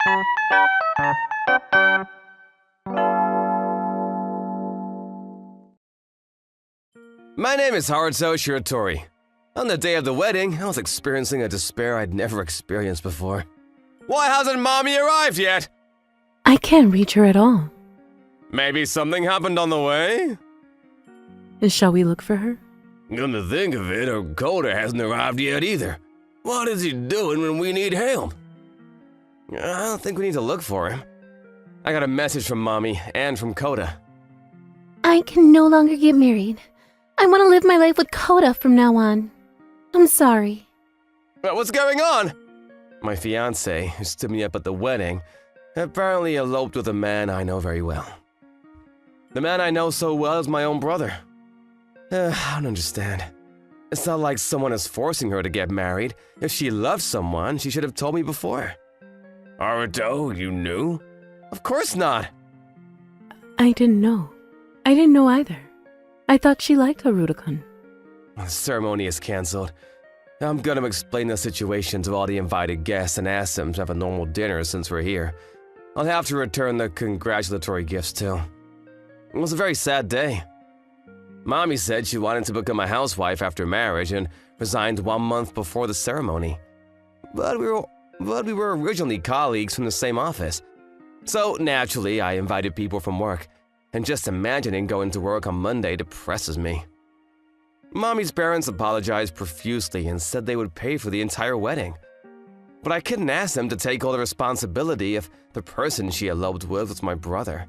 My name is Haruto Shiratori. On the day of the wedding, I was experiencing a despair I'd never experienced before. Why hasn't Mommy arrived yet? I can't reach her at all. Maybe something happened on the way? Shall we look for her? Come to think of it, her Koda hasn't arrived yet either. What is he doing when we need help? I don't think we need to look for him. I got a message from Mommy and from Koda. I can no longer get married. I want to live my life with Koda from now on. I'm sorry. What's going on? My fiancé, who stood me up at the wedding, apparently eloped with a man I know very well. The man I know so well is my own brother. I don't understand. It's not like someone is forcing her to get married. If she loved someone, she should have told me before. Haruto, you knew? Of course not. I didn't know. I didn't know either. I thought she liked Haruto-kun. The ceremony is cancelled. I'm gonna explain the situation to all the invited guests and ask them to have a normal dinner since we're here. I'll have to return the congratulatory gifts too. It was a very sad day. Mommy said she wanted to become a housewife after marriage and resigned 1 month before the ceremony. But we were originally colleagues from the same office. So naturally, I invited people from work, and just imagining going to work on Monday depresses me. Mommy's parents apologized profusely and said they would pay for the entire wedding. But I couldn't ask them to take all the responsibility if the person she eloped with was my brother.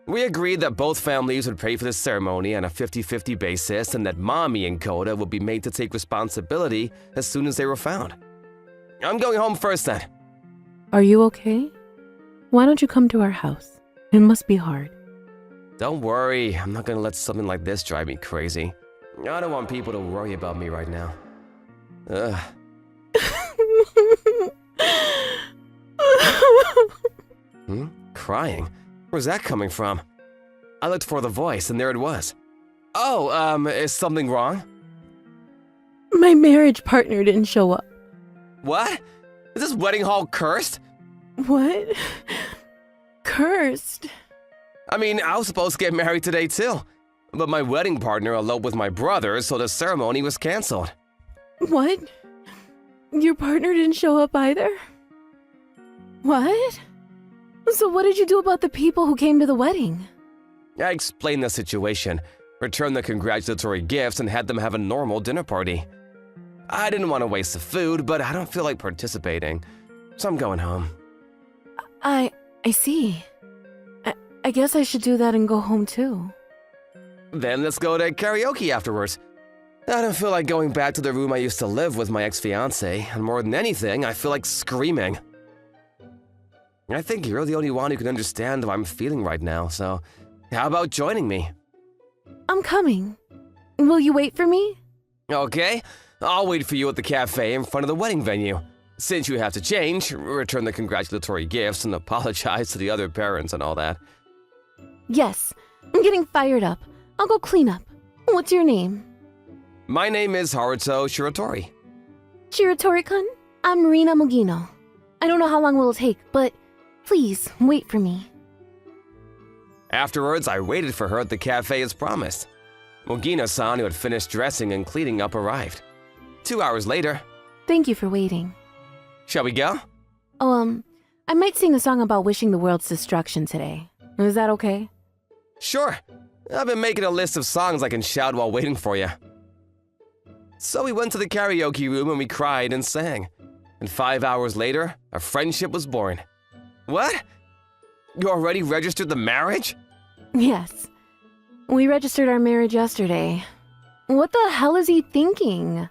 We agreed that both families would pay for the ceremony on a 50-50 basis and that Mommy and Koda would be made to take responsibility as soon as they were found. I'm going home first then. Are you okay? Why don't you come to our house? It must be hard. Don't worry, I'm not gonna let something like this drive me crazy. I don't want people to worry about me right now. Ugh. Crying? Where's that coming from? I looked for the voice and there it was. Oh, is something wrong? My marriage partner didn't show up. What? Is this wedding hall cursed? What? Cursed? I mean, I was supposed to get married today too. But my wedding partner eloped with my brother, so the ceremony was canceled. What? Your partner didn't show up either? What? So what did you do about the people who came to the wedding? I explained the situation, returned the congratulatory gifts, and had them have a normal dinner party. I didn't want to waste the food, but I don't feel like participating, so I'm going home. I see. I guess I should do that and go home too. Then let's go to karaoke afterwards. I don't feel like going back to the room I used to live with my ex-fiancé, and more than anything, I feel like screaming. I think you're the only one who can understand how I'm feeling right now, so how about joining me? I'm coming. Will you wait for me? Okay, I'll wait for you at the cafe in front of the wedding venue. Since you have to change, return the congratulatory gifts and apologize to the other parents and all that. Yes, I'm getting fired up. I'll go clean up. What's your name? My name is Haruto Shiratori. Shiratori-kun, I'm Rina Mugino. I don't know how long it will take, but please wait for me. Afterwards, I waited for her at the cafe as promised. Mugino-san, who had finished dressing and cleaning up, arrived. 2 hours later. Thank you for waiting. Shall we go? Oh, I might sing a song about wishing the world's destruction today. Is that okay? Sure. I've been making a list of songs I can shout while waiting for you. So we went to the karaoke room and we cried and sang. And 5 hours later, a friendship was born. What? You already registered the marriage? Yes. We registered our marriage yesterday. What the hell is he thinking?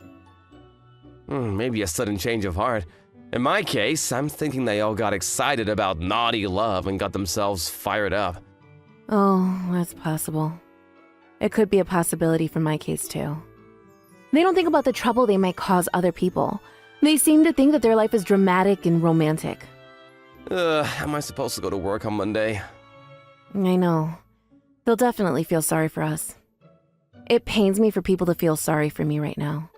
Maybe a sudden change of heart. In my case, I'm thinking they all got excited about naughty love and got themselves fired up. Oh, that's possible. It could be a possibility for my case too. They don't think about the trouble they might cause other people. They seem to think that their life is dramatic and romantic. Am I supposed to go to work on Monday? I know. They'll definitely feel sorry for us. It pains me for people to feel sorry for me right now.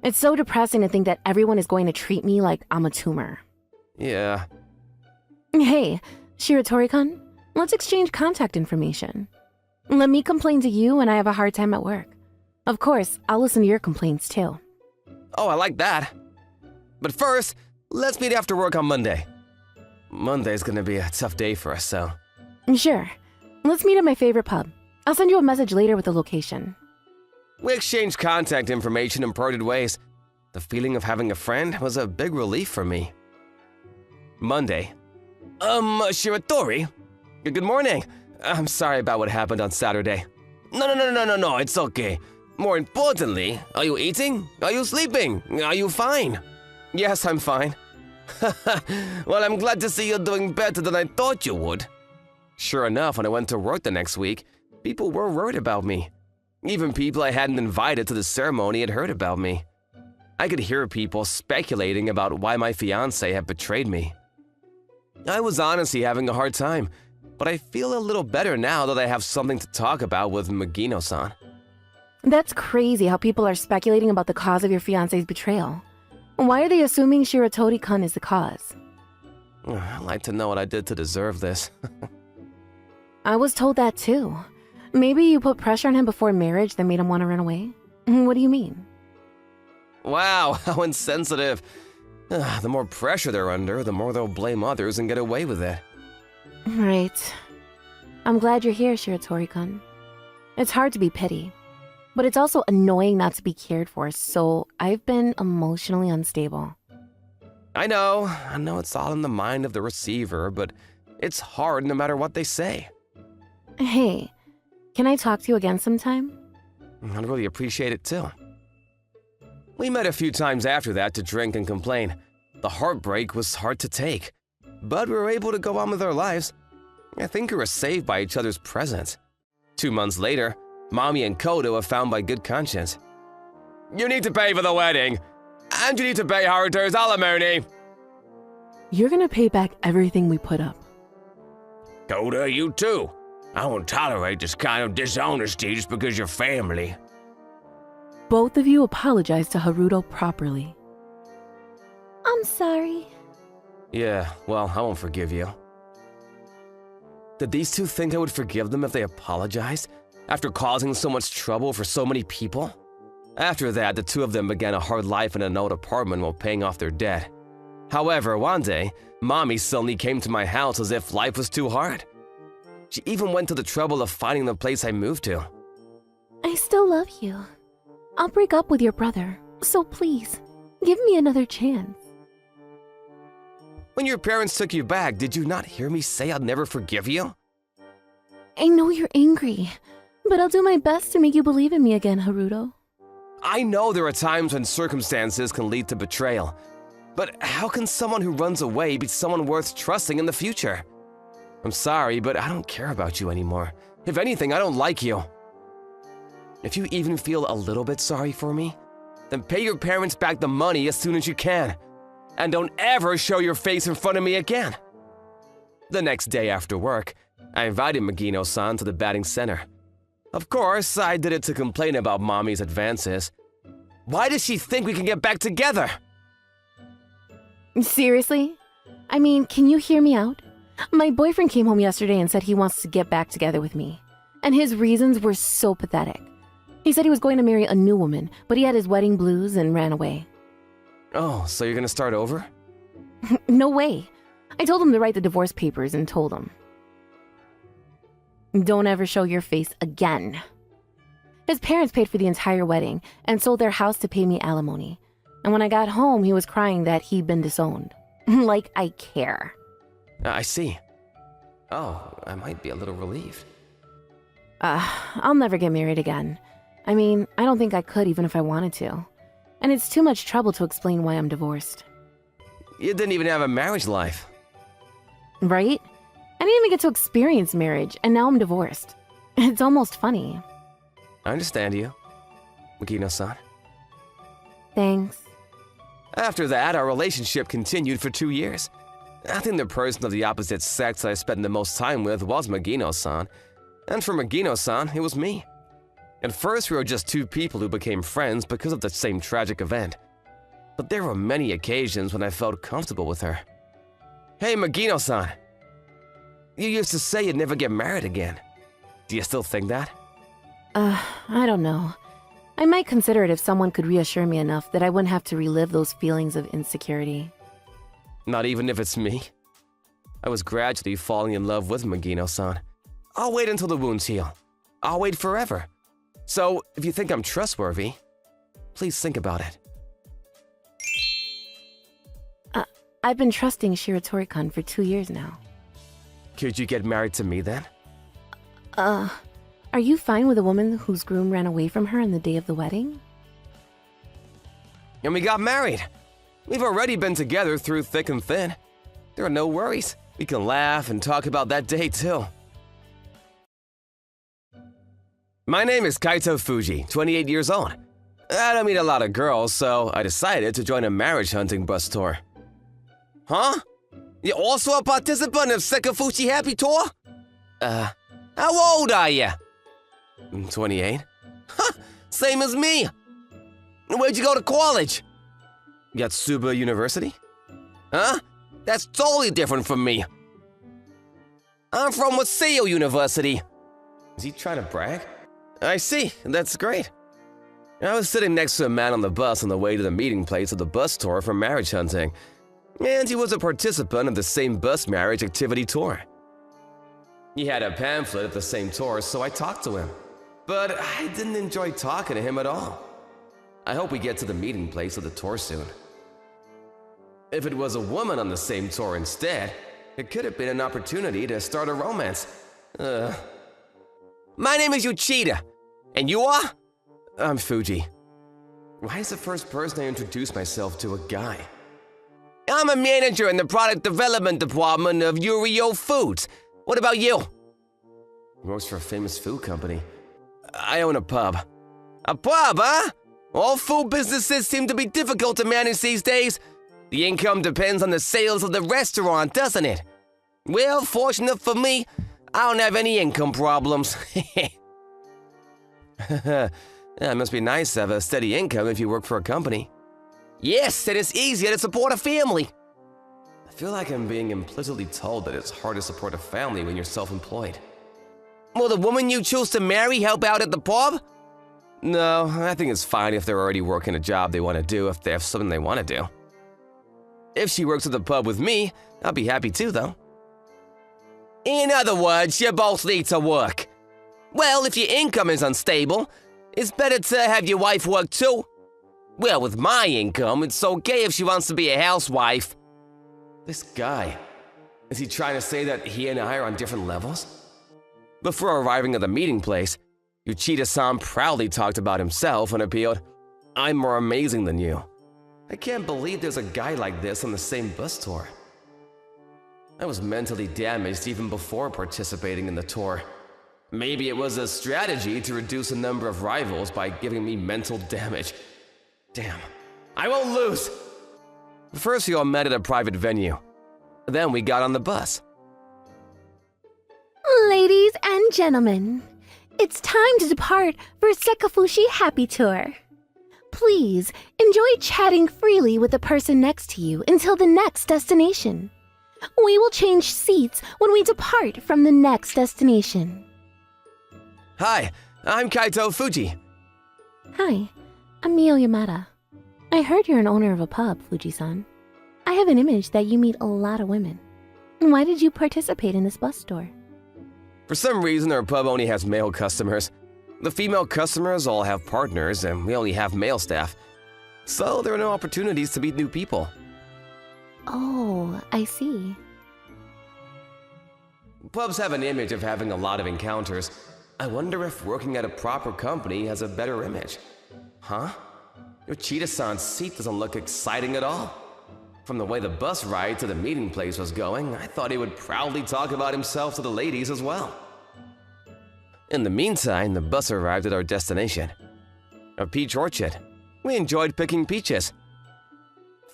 It's so depressing to think that everyone is going to treat me like I'm a tumor. Yeah, Hey, Shiratori-kun, let's exchange contact information. Let me complain to you when I have a hard time at work. Of course, I'll listen to your complaints too. Oh, I like that. But first, let's meet after work on Monday. Monday's gonna be a tough day for us, so... Sure. Let's meet at my favorite pub. I'll send you a message later with the location. We exchanged contact information in parted ways. The feeling of having a friend was a big relief for me. Monday. Shiratori? Good morning. I'm sorry about what happened on Saturday. No, it's okay. More importantly, are you eating? Are you sleeping? Are you fine? Yes, I'm fine. Well, I'm glad to see you're doing better than I thought you would. Sure enough, when I went to work the next week, people were worried about me. Even people I hadn't invited to the ceremony had heard about me. I could hear people speculating about why my fiancé had betrayed me. I was honestly having a hard time, but I feel a little better now that I have something to talk about with Magino-san. That's crazy how people are speculating about the cause of your fiancé's betrayal. Why are they assuming Shiratori-kun is the cause? I'd like to know what I did to deserve this. I was told that too. Maybe you put pressure on him before marriage that made him want to run away? What do you mean? Wow, how insensitive. The more pressure they're under, the more they'll blame others and get away with it. Right. I'm glad you're here, Shiratori-kun. It's hard to be pity, but it's also annoying not to be cared for, so I've been emotionally unstable. I know it's all in the mind of the receiver, but it's hard no matter what they say. Hey, can I talk to you again sometime? I'd really appreciate it too. We met a few times after that to drink and complain. The heartbreak was hard to take, but we were able to go on with our lives. I think we were saved by each other's presence. 2 months later, Mommy and Kodo were found by good conscience. You need to pay for the wedding, and you need to pay Haruto's alimony. You're gonna pay back everything we put up. Kodo, you too. I won't tolerate this kind of dishonesty just because you're family. Both of you apologize to Haruto properly. I'm sorry. Yeah, well, I won't forgive you. Did these two think I would forgive them if they apologized, after causing so much trouble for so many people? After that, the two of them began a hard life in an old apartment while paying off their debt. However, one day, Mommy suddenly came to my house as if life was too hard. She even went to the trouble of finding the place I moved to. I still love you. I'll break up with your brother, so please, give me another chance. When your parents took you back, did you not hear me say I'd never forgive you? I know you're angry, but I'll do my best to make you believe in me again, Haruto. I know there are times when circumstances can lead to betrayal, but how can someone who runs away be someone worth trusting in the future? I'm sorry, but I don't care about you anymore. If anything, I don't like you. If you even feel a little bit sorry for me, then pay your parents back the money as soon as you can. And don't ever show your face in front of me again. The next day after work, I invited Magino-san to the batting center. Of course, I did it to complain about Mommy's advances. Why does she think we can get back together? Seriously? I mean, can you hear me out? My boyfriend came home yesterday and said he wants to get back together with me. And his reasons were so pathetic. He said he was going to marry a new woman, but he had his wedding blues and ran away. Oh, so you're gonna start over? No way. I told him to write the divorce papers and told him. Don't ever show your face again. His parents paid for the entire wedding and sold their house to pay me alimony. And when I got home, he was crying that he'd been disowned. Like I care. I see. Oh, I might be a little relieved. I'll never get married again. I mean, I don't think I could even if I wanted to. And it's too much trouble to explain why I'm divorced. You didn't even have a marriage life. Right? I didn't even get to experience marriage, and now I'm divorced. It's almost funny. I understand you, Magino-san. Thanks. After that, our relationship continued for 2 years. I think the person of the opposite sex I spent the most time with was Magino-san, and for Magino-san, it was me. At first, we were just two people who became friends because of the same tragic event. But there were many occasions when I felt comfortable with her. Hey, Magino-san, You used to say you'd never get married again. Do you still think that? I don't know. I might consider it if someone could reassure me enough that I wouldn't have to relive those feelings of insecurity. Not even if it's me? I was gradually falling in love with Magino-san. I'll wait until the wounds heal. I'll wait forever. So, if you think I'm trustworthy, please think about it. I've been trusting Shiratori-kun for 2 years now. Could you get married to me then? Are you fine with a woman whose groom ran away from her on the day of the wedding? And we got married. We've already been together through thick and thin. There are no worries. We can laugh and talk about that day too. My name is Kaito Fuji, 28 years old. I don't meet a lot of girls, so I decided to join a marriage hunting bus tour. Huh? You're also a participant of Sekafushi Happy Tour? How old are you? 28. Huh, same as me. Where'd you go to college? Yatsuba University? Huh? That's totally different from me. I'm from Waseo University. Is he trying to brag? I see, that's great. I was sitting next to a man on the bus on the way to the meeting place of the bus tour for marriage hunting, and he was a participant of the same bus marriage activity tour. He had a pamphlet at the same tour, so I talked to him. But I didn't enjoy talking to him at all. I hope we get to the meeting place of the tour soon. If it was a woman on the same tour instead, it could have been an opportunity to start a romance. My name is Uchida. And you are? I'm Fuji. Why is the first person I introduce myself to a guy? I'm a manager in the product development department of Yurio Foods. What about you? Works for a famous food company. I own a pub. A pub, huh? All food businesses seem to be difficult to manage these days. The income depends on the sales of the restaurant, doesn't it? Well, fortunate for me, I don't have any income problems. Yeah, it must be nice to have a steady income if you work for a company. Yes, and it's easier to support a family. I feel like I'm being implicitly told that it's hard to support a family when you're self-employed. Will the woman you choose to marry help out at the pub? No, I think it's fine if they're already working a job they want to do if they have something they want to do. If she works at the pub with me, I'll be happy too, though. In other words, you both need to work. Well, if your income is unstable, it's better to have your wife work too. Well, with my income, it's okay if she wants to be a housewife. This guy, is he trying to say that he and I are on different levels? Before arriving at the meeting place, Uchida-san proudly talked about himself and appealed, I'm more amazing than you. I can't believe there's a guy like this on the same bus tour. I was mentally damaged even before participating in the tour. Maybe it was a strategy to reduce the number of rivals by giving me mental damage. Damn, I won't lose! First we all met at a private venue. Then we got on the bus. Ladies and gentlemen, it's time to depart for Sekafushi Happy Tour. Please enjoy chatting freely with the person next to you until the next destination. We will change seats when we depart from the next destination. Hi, I'm Kaito Fuji. Hi, I'm Mio Yamada. I heard you're an owner of a pub, Fuji-san. I have an image that you meet a lot of women. Why did you participate in this bus tour? For some reason, our pub only has male customers. The female customers all have partners, and we only have male staff. So there are no opportunities to meet new people. Oh, I see. Pubs have an image of having a lot of encounters. I wonder if working at a proper company has a better image. Huh? Uchida-san's seat doesn't look exciting at all. From the way the bus ride to the meeting place was going, I thought he would proudly talk about himself to the ladies as well. In the meantime, the bus arrived at our destination, a peach orchard. We enjoyed picking peaches.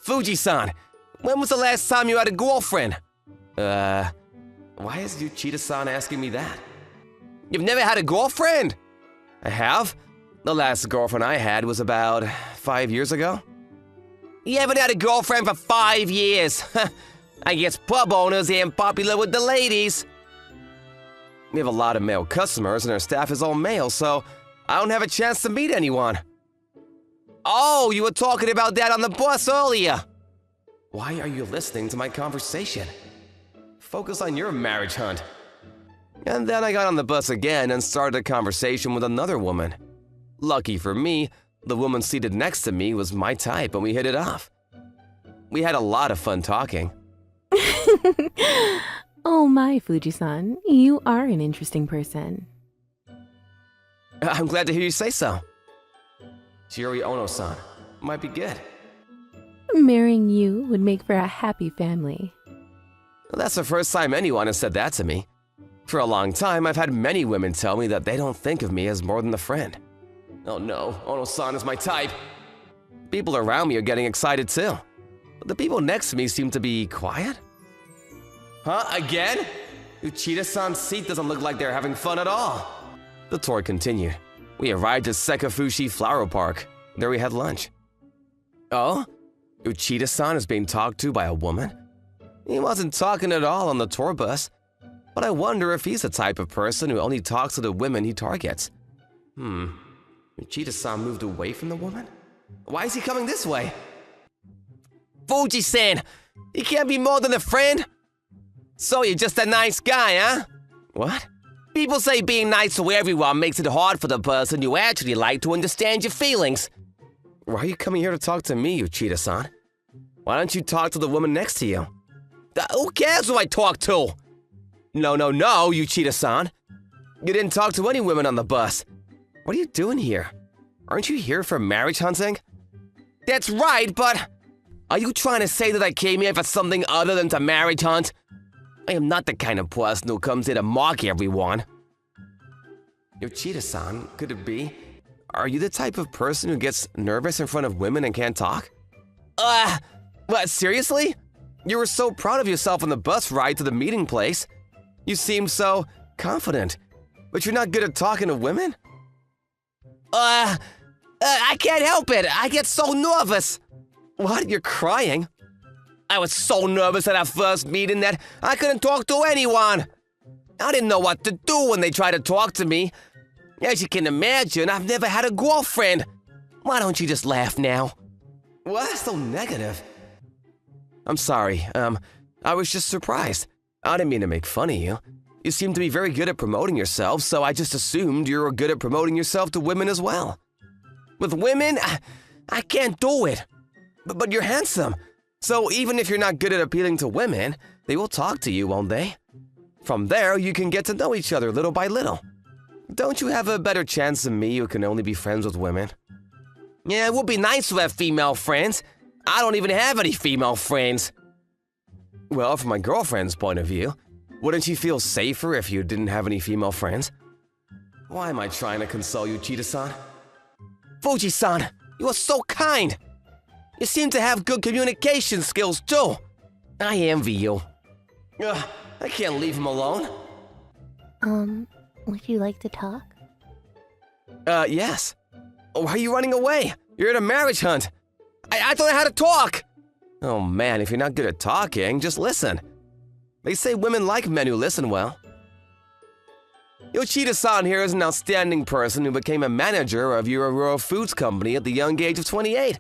Fuji-san, when was the last time you had a girlfriend? Why is Uchida-san asking me that? You've never had a girlfriend? I have. The last girlfriend I had was about 5 years ago. You haven't had a girlfriend for 5 years. I guess pub owners ain't popular with the ladies. We have a lot of male customers and our staff is all male, so I don't have a chance to meet anyone. Oh, you were talking about that on the bus earlier. Why are you listening to my conversation? Focus on your marriage hunt. And then I got on the bus again and started a conversation with another woman. Lucky for me, the woman seated next to me was my type and we hit it off. We had a lot of fun talking. Oh my, Fuji-san, you are an interesting person. I'm glad to hear you say so. Shiori Ono-san, might be good. Marrying you would make for a happy family. Well, that's the first time anyone has said that to me. For a long time, I've had many women tell me that they don't think of me as more than a friend. Oh no, Ono-san is my type. People around me are getting excited too. But the people next to me seem to be quiet. Huh, again? Uchida-san's seat doesn't look like they're having fun at all. The tour continued. We arrived at Sekafushi Flower Park. There we had lunch. Oh? Uchida-san is being talked to by a woman? He wasn't talking at all on the tour bus. But I wonder if he's the type of person who only talks to the women he targets. Uchida-san moved away from the woman? Why is he coming this way? Fuji-san! He can't be more than a friend? So you're just a nice guy, huh? What? People say being nice to everyone makes it hard for the person you actually like to understand your feelings. Why are you coming here to talk to me, Uchida-san? Why don't you talk to the woman next to you? Who cares who I talk to? No, Uchida-san. You didn't talk to any women on the bus. What are you doing here? Aren't you here for marriage hunting? That's right, but... Are you trying to say that I came here for something other than to marriage hunt? I am not the kind of person who comes here to mock everyone. Uchida-san, could it be? Are you the type of person who gets nervous in front of women and can't talk? What, seriously? You were so proud of yourself on the bus ride to the meeting place. You seemed so confident, but you're not good at talking to women? I can't help it. I get so nervous. What? You're crying? I was so nervous at our first meeting that I couldn't talk to anyone. I didn't know what to do when they tried to talk to me. As you can imagine, I've never had a girlfriend. Why don't you just laugh now? What? So negative. I'm sorry. I was just surprised. I didn't mean to make fun of you. You seem to be very good at promoting yourself, so I just assumed you were good at promoting yourself to women as well. With women, I can't do it. But you're handsome. So even if you're not good at appealing to women, they will talk to you, won't they? From there, you can get to know each other little by little. Don't you have a better chance than me who can only be friends with women? Yeah, it would be nice to have female friends. I don't even have any female friends. Well, from my girlfriend's point of view, wouldn't you feel safer if you didn't have any female friends? Why am I trying to console you, Uchida-san? Fuji-san, you are so kind. You seem to have good communication skills, too. I envy you. I can't leave him alone. Would you like to talk? Yes. Why are you running away? You're at a marriage hunt. I don't know how to talk. Oh man, if you're not good at talking, just listen. They say women like men who listen well. Yoshida-san here is an outstanding person who became a manager of Uraruro Foods Company at the young age of 28.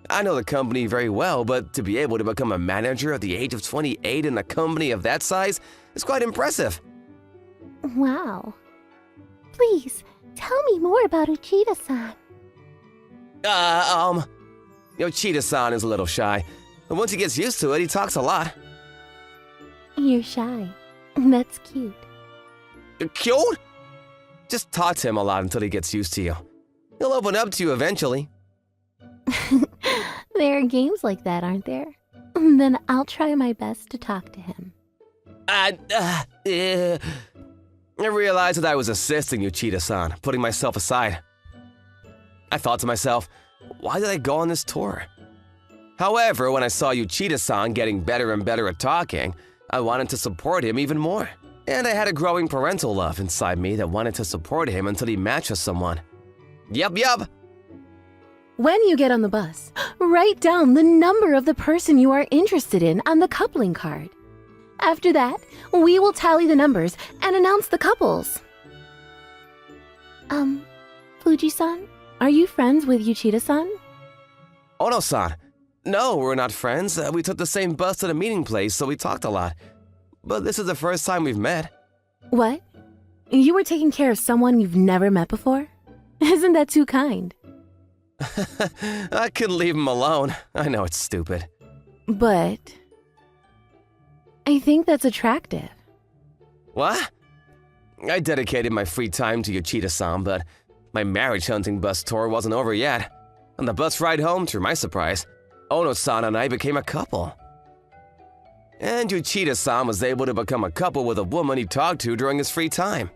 I know the company very well, but to be able to become a manager at the age of 28 in a company of that size is quite impressive. Wow. Please, tell me more about Uchida-san. Yoshida-san is a little shy, but once he gets used to it, he talks a lot. You're shy. That's cute. Cute? Just talk to him a lot until he gets used to you. He'll open up to you eventually. There are games like that, aren't there? Then I'll try my best to talk to him. I realized that I was assisting Uchida-san, putting myself aside. I thought to myself, why did I go on this tour? However, when I saw Uchida-san getting better and better at talking, I wanted to support him even more. And I had a growing parental love inside me that wanted to support him until he matched with someone. Yup. When you get on the bus, write down the number of the person you are interested in on the coupling card. After that, we will tally the numbers and announce the couples. Fuji-san, are you friends with Uchida-san? Ono-san. No, we're not friends. We took the same bus to the meeting place, so we talked a lot. But this is the first time we've met. What? You were taking care of someone you've never met before? Isn't that too kind? I couldn't leave him alone. I know it's stupid. But I think that's attractive. What? I dedicated my free time to Yoshida-san, but my marriage hunting bus tour wasn't over yet. On the bus ride home, to my surprise, Ono-san and I became a couple. And Yoshida-san was able to become a couple with a woman he talked to during his free time.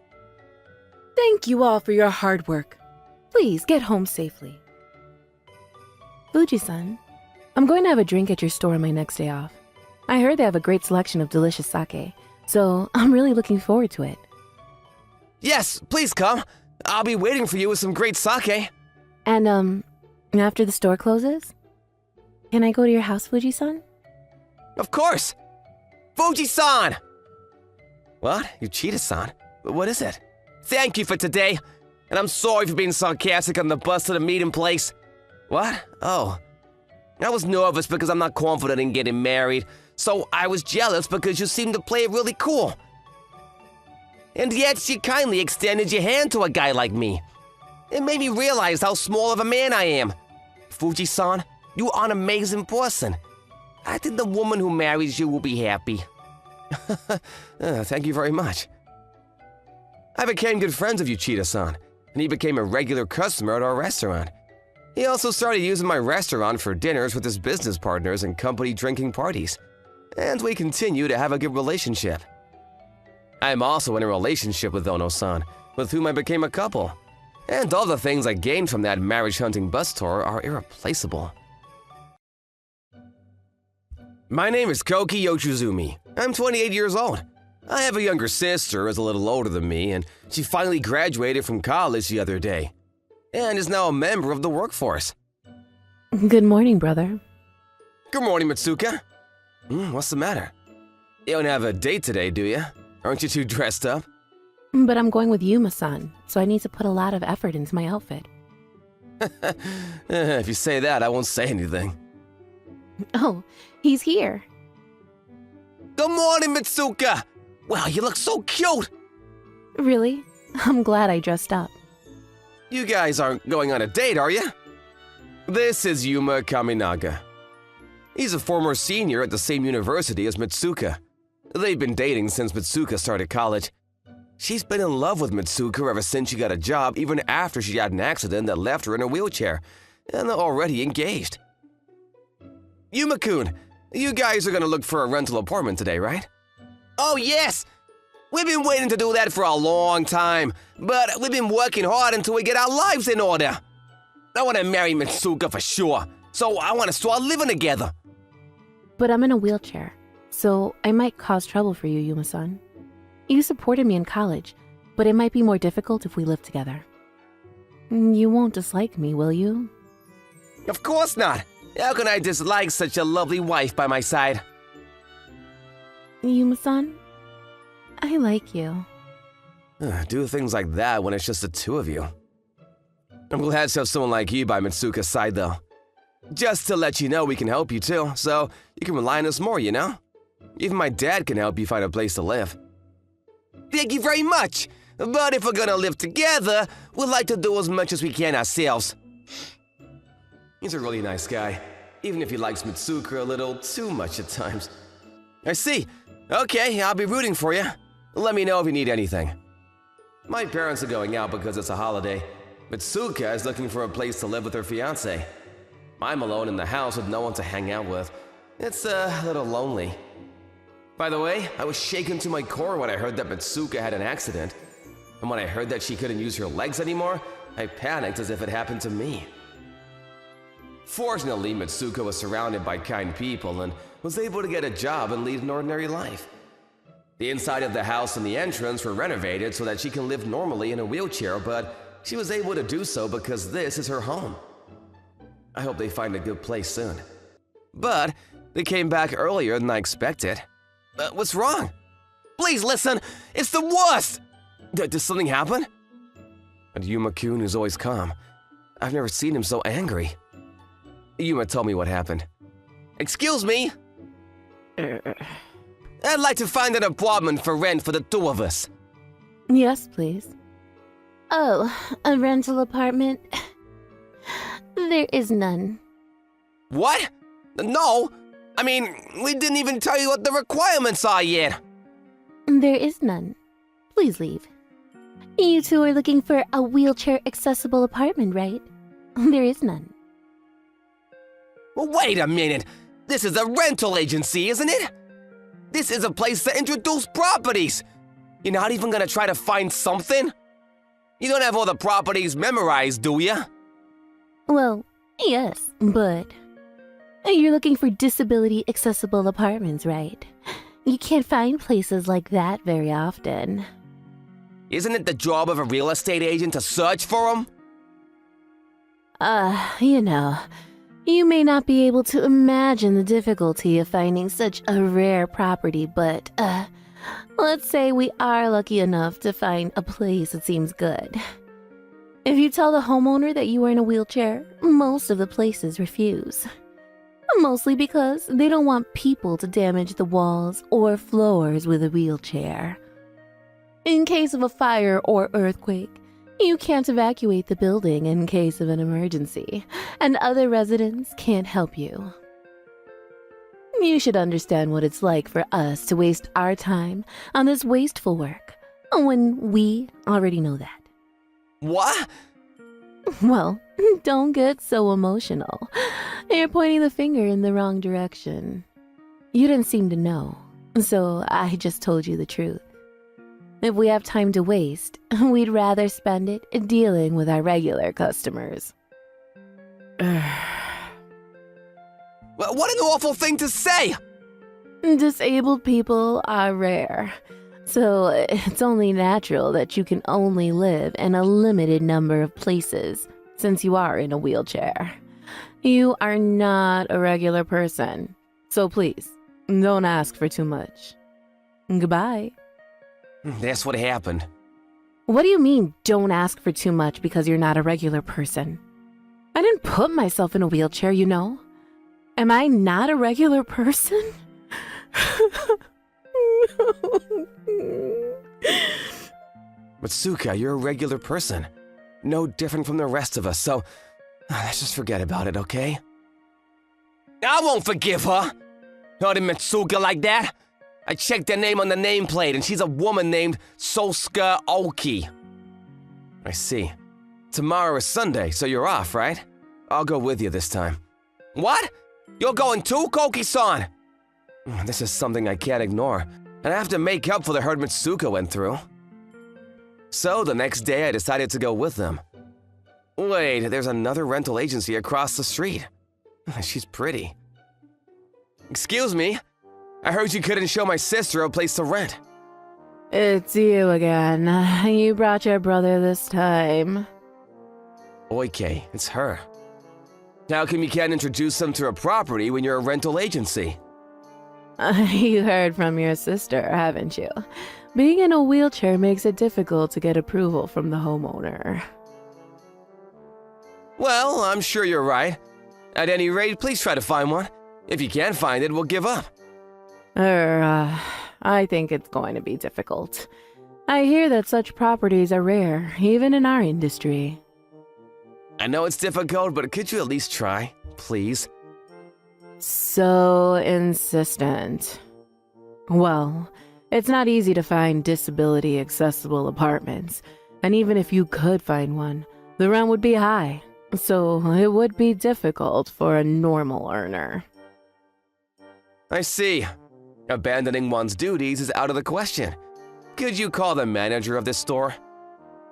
Thank you all for your hard work. Please get home safely. Fuji-san, I'm going to have a drink at your store on my next day off. I heard they have a great selection of delicious sake, so I'm really looking forward to it. Yes, please come. I'll be waiting for you with some great sake. And, after the store closes, can I go to your house, Fuji-san? Of course! Fuji-san! What? Uchida-san? What is it? Thank you for today, and I'm sorry for being sarcastic on the bus to the meeting place. What? Oh. I was nervous because I'm not confident in getting married, so I was jealous because you seemed to play it really cool. And yet you kindly extended your hand to a guy like me. It made me realize how small of a man I am. Fuji-san, you are an amazing person. I think the woman who marries you will be happy. Thank you very much. I became good friends with Uchida-san, and he became a regular customer at our restaurant. He also started using my restaurant for dinners with his business partners and company drinking parties. And we continue to have a good relationship. I am also in a relationship with Ono-san, with whom I became a couple. And all the things I gained from that marriage-hunting bus tour are irreplaceable. My name is Koki Yoshizumi. I'm 28 years old. I have a younger sister who's a little older than me, and she finally graduated from college the other day, and is now a member of the workforce. Good morning, brother. Good morning, Mitsuka. What's the matter? You don't have a date today, do you? Aren't you too dressed up? But I'm going with Yuma-san, so I need to put a lot of effort into my outfit. If you say that, I won't say anything. Oh, he's here. Good morning, Mitsuka! Wow, you look so cute! Really? I'm glad I dressed up. You guys aren't going on a date, are you? This is Yuma Kaminaga. He's a former senior at the same university as Mitsuka. They've been dating since Mitsuka started college. She's been in love with Mitsuka ever since she got a job, even after she had an accident that left her in a wheelchair, and they're already engaged. Yuma-kun, you guys are gonna look for a rental apartment today, right? Oh yes! We've been waiting to do that for a long time, but we've been working hard until we get our lives in order. I want to marry Mitsuka for sure, so I want to start living together. But I'm in a wheelchair, so I might cause trouble for you, Yuma-san. You supported me in college, but it might be more difficult if we live together. You won't dislike me, will you? Of course not! How can I dislike such a lovely wife by my side? Yuma-san, I like you. Do things like that when it's just the two of you. I'm glad to have someone like you by Mitsuka's side, though. Just to let you know we can help you too, so you can rely on us more, you know? Even my dad can help you find a place to live. Thank you very much! But if we're gonna live together, we'd like to do as much as we can ourselves. He's a really nice guy, even if he likes Mitsuka a little too much at times. I see. Okay, I'll be rooting for you. Let me know if you need anything. My parents are going out because it's a holiday. Mitsuka is looking for a place to live with her fiancé. I'm alone in the house with no one to hang out with. It's a little lonely. By the way, I was shaken to my core when I heard that Mitsuka had an accident. And when I heard that she couldn't use her legs anymore, I panicked as if it happened to me. Fortunately, Mitsuka was surrounded by kind people and was able to get a job and lead an ordinary life. The inside of the house and the entrance were renovated so that she can live normally in a wheelchair, but she was able to do so because this is her home. I hope they find a good place soon. But they came back earlier than I expected. What's wrong? Please listen, it's the worst! Did something happen? And Yuma-kun is always calm. I've never seen him so angry. Yuma, tell me what happened. Excuse me? I'd like to find an apartment for rent for the two of us. Yes, please. Oh, a rental apartment? There is none. What? No! I mean, we didn't even tell you what the requirements are yet. There is none. Please leave. You two are looking for a wheelchair-accessible apartment, right? There is none. Well, wait a minute. This is a rental agency, isn't it? This is a place to introduce properties. You're not even gonna try to find something? You don't have all the properties memorized, do ya? Well, yes, but you're looking for disability-accessible apartments, right? You can't find places like that very often. Isn't it the job of a real estate agent to search for them? You may not be able to imagine the difficulty of finding such a rare property, but, let's say we are lucky enough to find a place that seems good. If you tell the homeowner that you are in a wheelchair, most of the places refuse. Mostly because they don't want people to damage the walls or floors with a wheelchair. In case of a fire or earthquake, you can't evacuate the building in case of an emergency, and other residents can't help you. You should understand what it's like for us to waste our time on this wasteful work, when we already know that. What? Well, don't get so emotional. You're pointing the finger in the wrong direction. You didn't seem to know, so I just told you the truth. If we have time to waste, we'd rather spend it dealing with our regular customers. Well, what an awful thing to say! Disabled people are rare, so it's only natural that you can only live in a limited number of places since you are in a wheelchair. You are not a regular person, so please, don't ask for too much. Goodbye. That's what happened. What do you mean, don't ask for too much because you're not a regular person? I didn't put myself in a wheelchair, you know. Am I not a regular person? Mitsuka, you're a regular person. No different from the rest of us, so let's just forget about it, okay? I won't forgive her! Hurting Mitsuka like that? I checked her name on the nameplate, and she's a woman named Sosuke Oki. I see. Tomorrow is Sunday, so you're off, right? I'll go with you this time. What? You're going too, Koki-san? This is something I can't ignore, and I have to make up for the hurt Mitsuka went through. So the next day I decided to go with them. Wait, there's another rental agency across the street. She's pretty. Excuse me? I heard you couldn't show my sister a place to rent. It's you again. You brought your brother this time. Oike, it's her. How come you can't introduce them to a property when you're a rental agency? You heard from your sister, haven't you? Being in a wheelchair makes it difficult to get approval from the homeowner. Well, I'm sure you're right. At any rate, please try to find one. If you can't find it, we'll give up. I think it's going to be difficult. I hear that such properties are rare, even in our industry. I know it's difficult, but could you at least try, please? So insistent. Well, it's not easy to find disability-accessible apartments, and even if you could find one, the rent would be high, so it would be difficult for a normal earner. I see. Abandoning one's duties is out of the question. Could you call the manager of this store?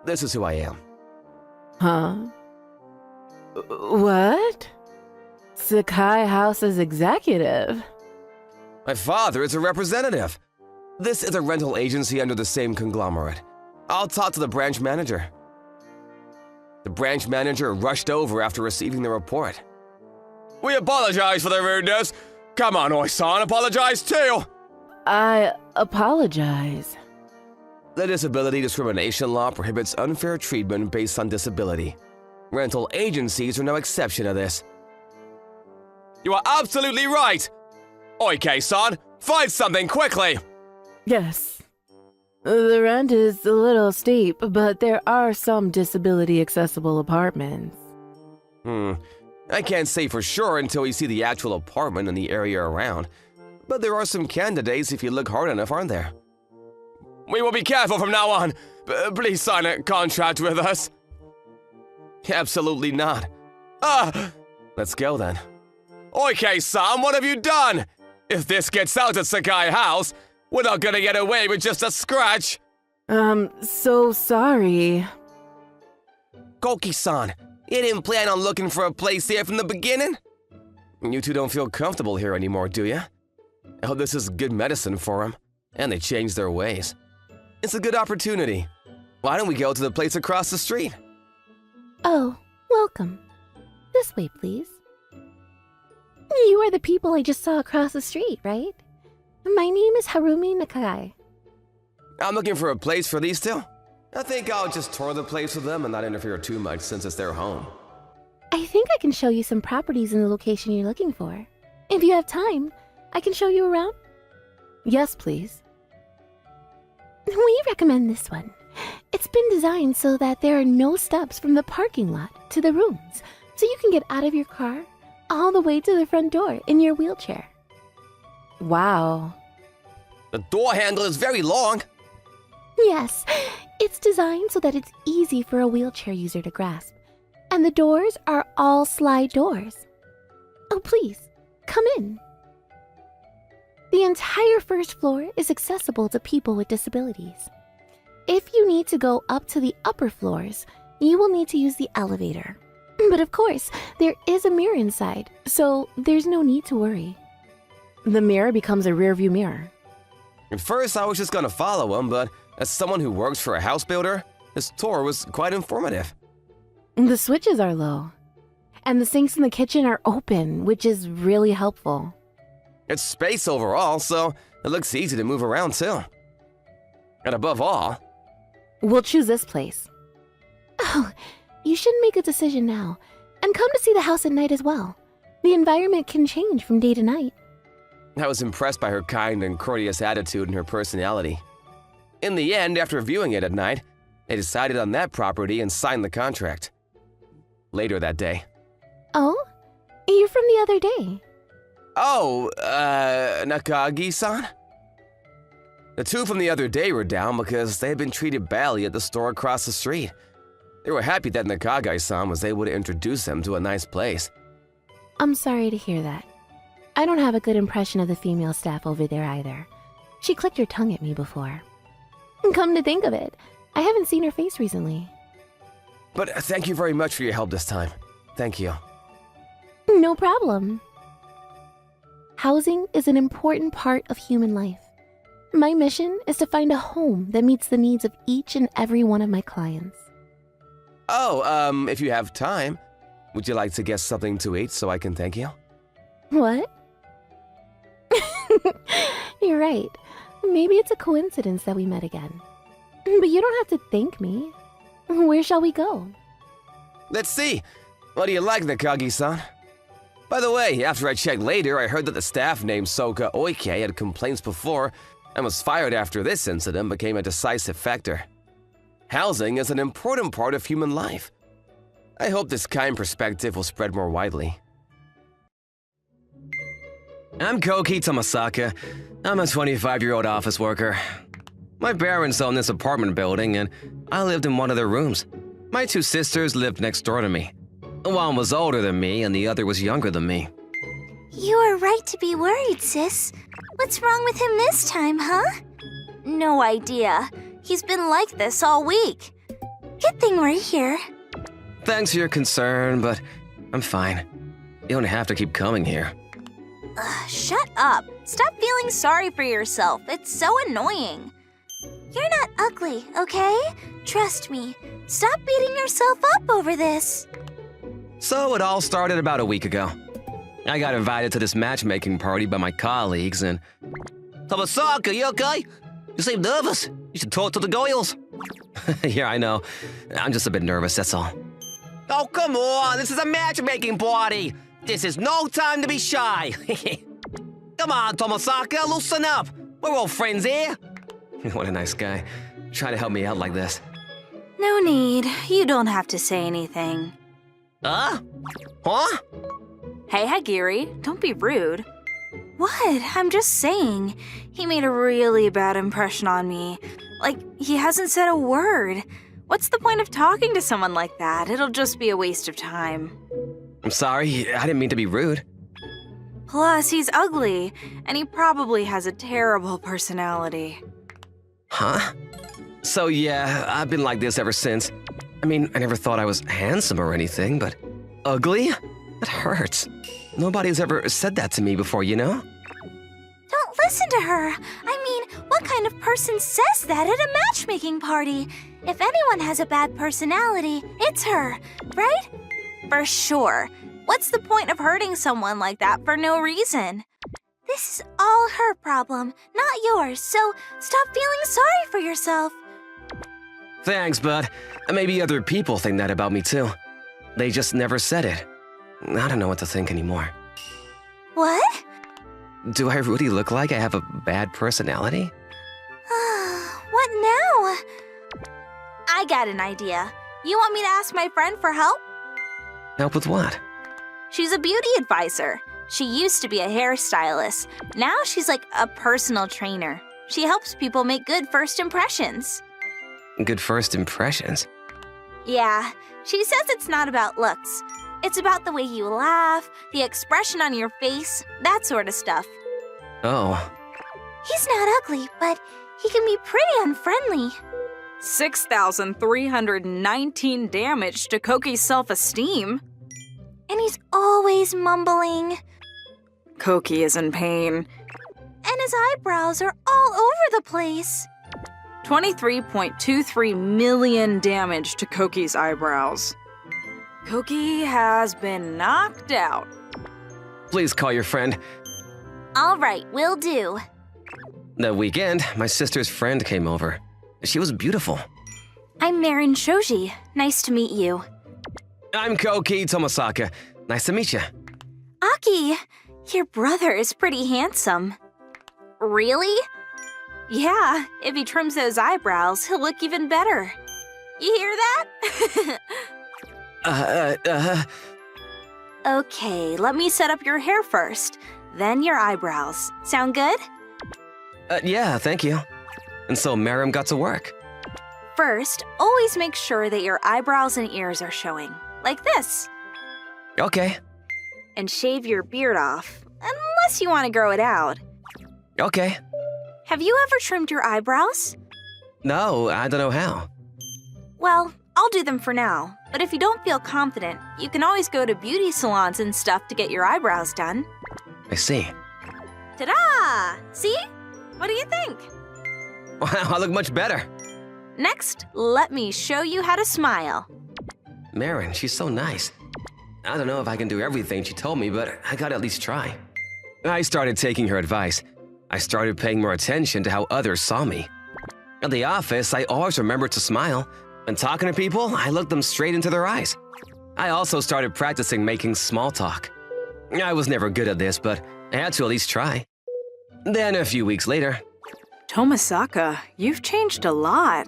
This is who I am. Huh? What? Sakai House's executive? My father is a representative. This is a rental agency under the same conglomerate. I'll talk to the branch manager. The branch manager rushed over after receiving the report. We apologize for the rudeness. Come on, Oi-san, apologize too. I apologize. The disability discrimination law prohibits unfair treatment based on disability. Rental agencies are no exception to this. You are absolutely right! Oike-san, find something quickly! Yes. The rent is a little steep, but there are some disability-accessible apartments. I can't say for sure until we see the actual apartment and the area around, but there are some candidates if you look hard enough, aren't there? We will be careful from now on. Please sign a contract with us. Absolutely not. Let's go then. Oike-san, what have you done? If this gets out at Sakai House, we're not gonna get away with just a scratch. So sorry. Koki-san, you didn't plan on looking for a place here from the beginning? You two don't feel comfortable here anymore, do you? I hope this is good medicine for them, and they changed their ways. It's a good opportunity. Why don't we go to the place across the street? Oh, welcome. This way, please. You are the people I just saw across the street, right? My name is Harumi Nakai. I'm looking for a place for these two. I think I'll just tour the place with them and not interfere too much since it's their home. I think I can show you some properties in the location you're looking for. If you have time, I can show you around. Yes, please. We recommend this one. It's been designed so that there are no steps from the parking lot to the rooms, so you can get out of your car all the way to the front door in your wheelchair. Wow. The door handle is very long. Yes, it's designed so that it's easy for a wheelchair user to grasp. And the doors are all slide doors. Oh, please, come in. The entire first floor is accessible to people with disabilities. If you need to go up to the upper floors, you will need to use the elevator. But of course, there is a mirror inside, so there's no need to worry. The mirror becomes a rearview mirror. At first, I was just gonna follow him, but as someone who works for a house builder, this tour was quite informative. The switches are low, and the sinks in the kitchen are open, which is really helpful. It's space overall, so it looks easy to move around too. And above all, we'll choose this place. Oh, you shouldn't make a decision now, and come to see the house at night as well. The environment can change from day to night. I was impressed by her kind and courteous attitude and her personality. In the end, after viewing it at night, I decided on that property and signed the contract. Later that day. Oh? You're from the other day. Oh, Nakagi-san? The two from the other day were down because they had been treated badly at the store across the street. They were happy that Nakagi-san was able to introduce them to a nice place. I'm sorry to hear that. I don't have a good impression of the female staff over there either. She clicked her tongue at me before. Come to think of it, I haven't seen her face recently. But thank you very much for your help this time. Thank you. No problem. Housing is an important part of human life. My mission is to find a home that meets the needs of each and every one of my clients. Oh, if you have time, would you like to get something to eat so I can thank you? What? You're right. Maybe it's a coincidence that we met again. But you don't have to thank me. Where shall we go? Let's see. What do you like, Nakagi-san? By the way, after I checked later, I heard that the staff named Soka Oike had complaints before and was fired after this incident became a decisive factor. Housing is an important part of human life. I hope this kind perspective will spread more widely. I'm Koki Tomasaka. I'm a 25-year-old office worker. My parents own this apartment building, and I lived in one of their rooms. My two sisters lived next door to me. One was older than me, and the other was younger than me. You are right to be worried, sis. What's wrong with him this time, huh? No idea. He's been like this all week. Good thing we're here. Thanks for your concern, but I'm fine. You don't have to keep coming here. Shut up. Stop feeling sorry for yourself. It's so annoying. You're not ugly, okay? Trust me. Stop beating yourself up over this. So it all started about a week ago. I got invited to this matchmaking party by my colleagues, and Tomasaka, you okay? You seem nervous. You should talk to the girls. Yeah, I know. I'm just a bit nervous, that's all. Oh, come on. This is a matchmaking party. This is no time to be shy. Come on, Tomasaka, loosen up. We're all friends here. What a nice guy. Try to help me out like this. No need. You don't have to say anything. Huh? Huh? Hey, Hagiri, don't be rude. What? I'm just saying. He made a really bad impression on me. Like, he hasn't said a word. What's the point of talking to someone like that? It'll just be a waste of time. I'm sorry, I didn't mean to be rude. Plus, he's ugly, and he probably has a terrible personality. Huh? So yeah, I've been like this ever since. I mean, I never thought I was handsome or anything, but ugly? That hurts. Nobody's ever said that to me before, you know? Don't listen to her. I mean, what kind of person says that at a matchmaking party? If anyone has a bad personality, it's her, right? For sure. What's the point of hurting someone like that for no reason? This is all her problem, not yours, so stop feeling sorry for yourself. Thanks, bud. Maybe other people think that about me too. They just never said it. I don't know what to think anymore. What? Do I really look like I have a bad personality? What now? I got an idea. You want me to ask my friend for help? Help with what? She's a beauty advisor. She used to be a hairstylist. Now she's like a personal trainer. She helps people make good first impressions. Good first impressions? Yeah, she says it's not about looks. It's about the way you laugh, the expression on your face, that sort of stuff. Oh. He's not ugly, but he can be pretty unfriendly. 6,319 damage to Koki's self-esteem. And he's always mumbling. Koki is in pain. And his eyebrows are all over the place. 23.23 million damage to Koki's eyebrows. Koki has been knocked out. Please call your friend. All right, will do. That weekend, my sister's friend came over. She was beautiful. I'm Marin Shoji. Nice to meet you. I'm Koki Tomasaka. Nice to meet you. Aki, your brother is pretty handsome. Really? Yeah, if he trims those eyebrows, he'll look even better. You hear that? Okay, let me set up your hair first, then your eyebrows. Sound good? Yeah, thank you. And so Marim got to work. First, always make sure that your eyebrows and ears are showing, like this. Okay. And shave your beard off, unless you want to grow it out. Okay. Have you ever trimmed your eyebrows? No, I don't know how. Well, I'll do them for now, but if you don't feel confident, you can always go to beauty salons and stuff to get your eyebrows done. I see. Ta-da! See? What do you think? Wow, I look much better. Next, let me show you how to smile. Marin, she's so nice. I don't know if I can do everything she told me, but I gotta at least try. I started taking her advice. I started paying more attention to how others saw me. At the office, I always remembered to smile. When talking to people, I looked them straight into their eyes. I also started practicing making small talk. I was never good at this, but I had to at least try. Then a few weeks later... Tomasaka, you've changed a lot.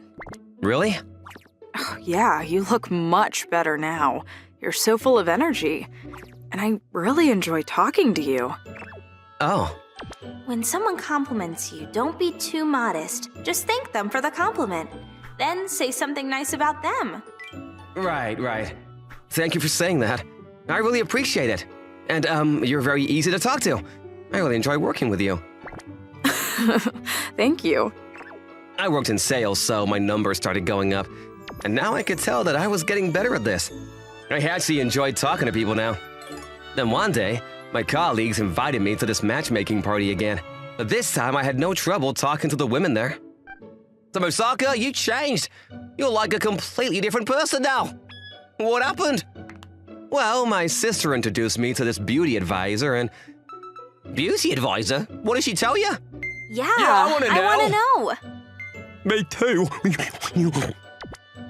Really? Oh, yeah, you look much better now. You're so full of energy. And I really enjoy talking to you. Oh. When someone compliments you, don't be too modest. Just thank them for the compliment. Then say something nice about them. Right. Thank you for saying that. I really appreciate it. And, you're very easy to talk to. I really enjoy working with you. Thank you. I worked in sales, so my numbers started going up. And now I could tell that I was getting better at this. I actually enjoyed talking to people now. Then one day, my colleagues invited me to this matchmaking party again. But this time I had no trouble talking to the women there. Tomasaka, you changed. You're like a completely different person now. What happened? Well, my sister introduced me to this beauty advisor and... Beauty advisor? What did she tell you? Yeah, I wanna know. Me too.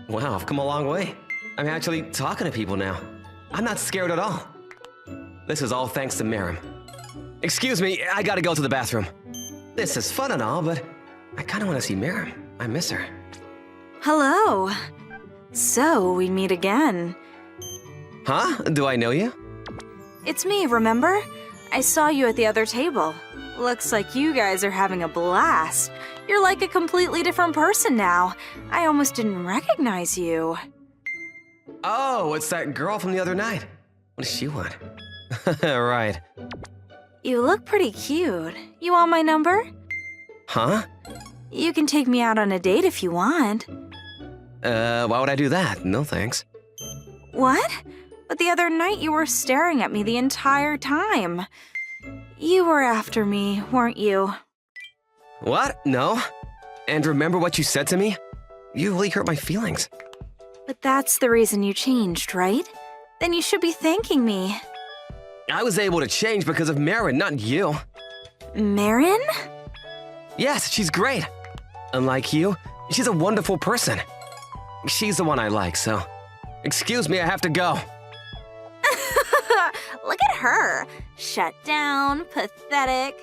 Wow, I've come a long way. I'm actually talking to people now. I'm not scared at all. This is all thanks to Miriam. Excuse me, I gotta go to the bathroom. This is fun and all, but I kinda wanna see Miriam. I miss her. Hello. So, we meet again. Huh? Do I know you? It's me, remember? I saw you at the other table. Looks like you guys are having a blast. You're like a completely different person now. I almost didn't recognize you. Oh, it's that girl from the other night. What does she want? Right. You look pretty cute. You want my number? Huh? You can take me out on a date if you want. Why would I do that? No thanks. What? But the other night you were staring at me the entire time. You were after me, weren't you? What? No. And remember what you said to me? You really hurt my feelings. But that's the reason you changed, right? Then you should be thanking me. I was able to change because of Marin, not you. Marin? Yes, she's great. Unlike you, she's a wonderful person. She's the one I like, so... Excuse me, I have to go. Look at her. Shut down, pathetic.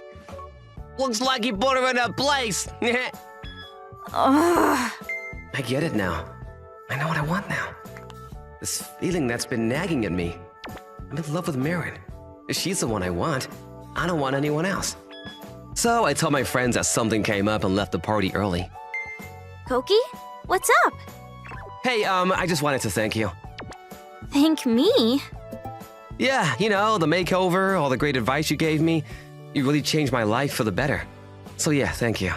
Looks like you put her in her place. Ugh. I get it now. I know what I want now. This feeling that's been nagging at me. I'm in love with Marin. She's the one I want. I don't want anyone else. So I told my friends that something came up and left the party early. Koki, what's up? Hey, I just wanted to thank you. Thank me? Yeah, you know, the makeover, all the great advice you gave me. You really changed my life for the better. So yeah, thank you.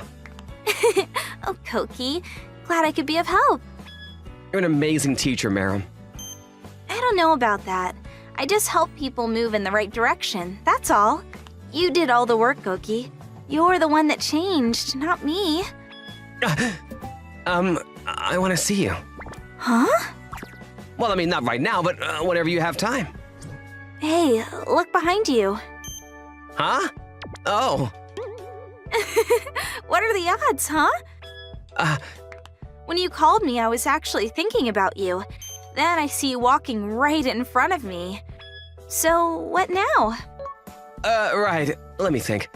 Oh, Koki, glad I could be of help. You're an amazing teacher, Marin. I don't know about that. I just help people move in the right direction, that's all. You did all the work, Koki. You're the one that changed, not me. I want to see you. Huh? Well, I mean, not right now, but whenever you have time. Hey, look behind you. Huh? Oh. What are the odds, huh? When you called me, I was actually thinking about you. Then I see you walking right in front of me. So, what now? Right. Let me think.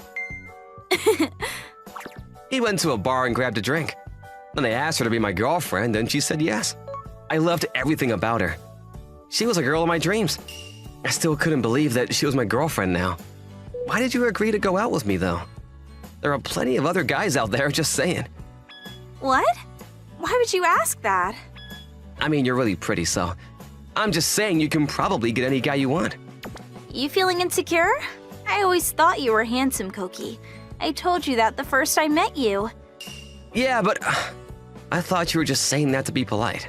He went to a bar and grabbed a drink. Then I asked her to be my girlfriend, and she said yes. I loved everything about her. She was a girl of my dreams. I still couldn't believe that she was my girlfriend now. Why did you agree to go out with me, though? There are plenty of other guys out there, just saying. What? Why would you ask that? I mean, you're really pretty, so... I'm just saying you can probably get any guy you want. You feeling insecure? I always thought you were handsome, Koki. I told you that the first I met you. Yeah, but... I thought you were just saying that to be polite.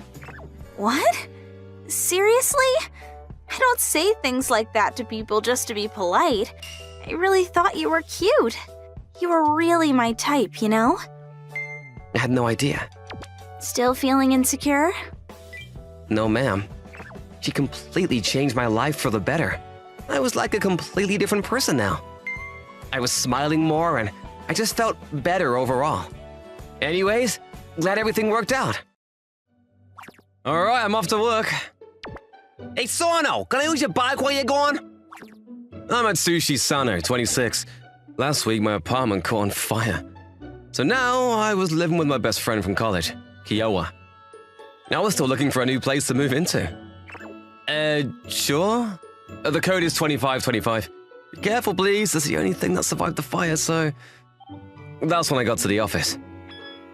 What? Seriously? I don't say things like that to people just to be polite. I really thought you were cute. You were really my type, you know? I had no idea. Still feeling insecure? No, ma'am. She completely changed my life for the better. I was like a completely different person now. I was smiling more and I just felt better overall. Anyways, glad everything worked out. Alright, I'm off to work. Hey, Sono, can I use your bike while you're gone? I'm at Sushi Sano, 26. Last week, my apartment caught on fire. So now, I was living with my best friend from college, Kiowa. I was still looking for a new place to move into. Sure? The code is 2525. Be careful, please. That's the only thing that survived the fire, so... That's when I got to the office.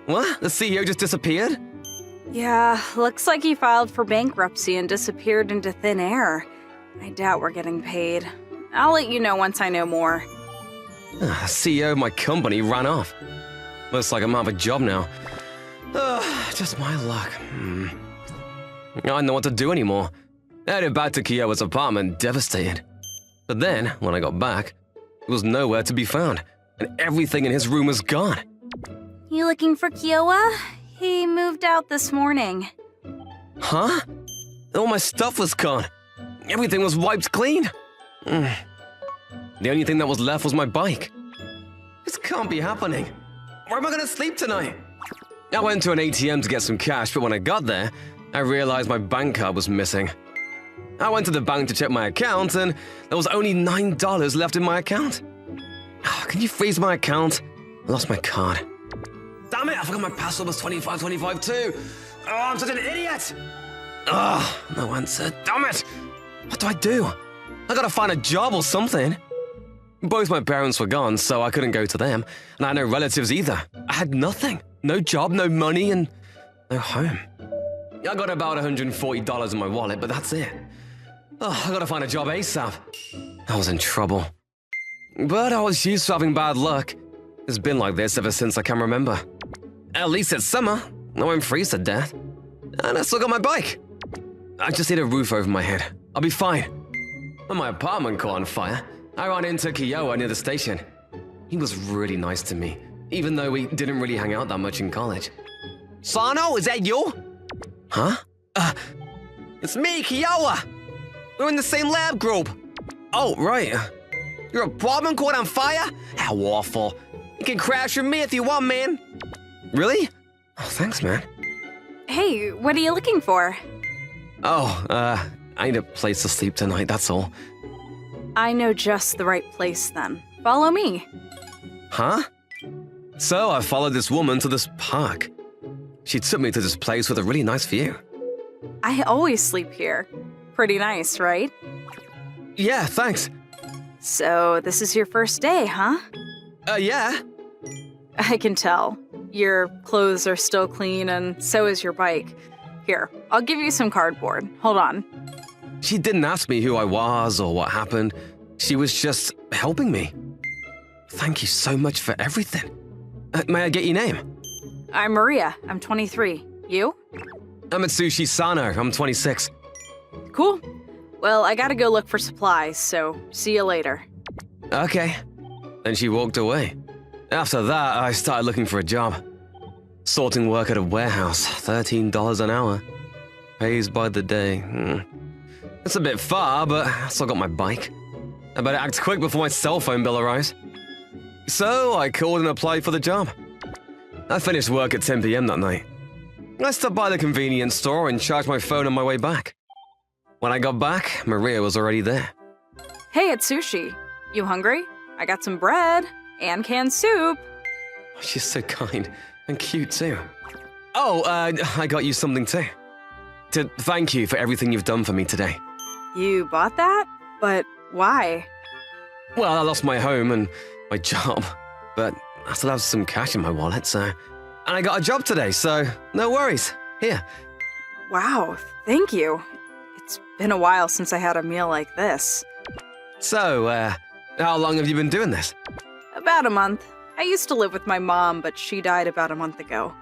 What? The CEO just disappeared? Yeah, looks like he filed for bankruptcy and disappeared into thin air. I doubt we're getting paid. I'll let you know once I know more. The CEO of my company ran off. Looks like I'm out of a job now. Just my luck. I didn't know what to do anymore. I headed back to Kiowa's apartment, devastated. But then, when I got back, he was nowhere to be found, and everything in his room was gone. You looking for Kiowa? He moved out this morning. Huh? All my stuff was gone. Everything was wiped clean. The only thing that was left was my bike. This can't be happening. Where am I gonna sleep tonight? I went to an ATM to get some cash, but when I got there, I realized my bank card was missing. I went to the bank to check my account, and there was only $9 left in my account. Can you freeze my account? I lost my card. Damn it, I forgot my password was 2525 too. Oh, I'm such an idiot. No answer. Damn it. What do I do? I gotta find a job or something. Both my parents were gone, so I couldn't go to them, and I had no relatives either. I had nothing. No job, no money, and no home. I got about $140 in my wallet, but that's it. I gotta find a job ASAP. I was in trouble. But I was used to having bad luck. It's been like this ever since I can remember. At least it's summer. I won't freeze to death. And I still got my bike. I just need a roof over my head. I'll be fine. When my apartment caught on fire, I ran into Kyowa near the station. He was really nice to me, even though we didn't really hang out that much in college. Sano, is that you? Huh? It's me, Kyowa. We're in the same lab group. Oh, right. Your apartment caught on fire? How awful. You can crash with me if you want, man. Really? Oh, thanks, man. Hey, what are you looking for? Oh, I need a place to sleep tonight, that's all. I know just the right place then. Follow me. Huh? So I followed this woman to this park. She took me to this place with a really nice view. I always sleep here. Pretty nice, right? Yeah, thanks. So this is your first day, huh? Yeah. I can tell. Your clothes are still clean and so is your bike. Here, I'll give you some cardboard. Hold on. She didn't ask me who I was or what happened. She was just helping me. Thank you so much for everything. May I get your name? I'm Maria. I'm 23. You? I'm Atsushi Sano. I'm 26. Cool. Well, I gotta go look for supplies, so see you later. Okay. Then she walked away. After that, I started looking for a job. Sorting work at a warehouse, $13 an hour. Pays by the day. It's a bit far, but I still got my bike. I better act quick before my cell phone bill arrives. So I called and applied for the job. I finished work at 10 p.m. that night. I stopped by the convenience store and charged my phone on my way back. When I got back, Maria was already there. Hey, it's Sushi. You hungry? I got some bread and canned soup. She's so kind and cute too. Oh, I got you something too. To thank you for everything you've done for me today. You bought that? But why? Well, I lost my home and my job, but I still have some cash in my wallet, so... And I got a job today, so no worries. Here. Wow, thank you. It's been a while since I had a meal like this. So, how long have you been doing this? About a month. I used to live with my mom, but she died about a month ago.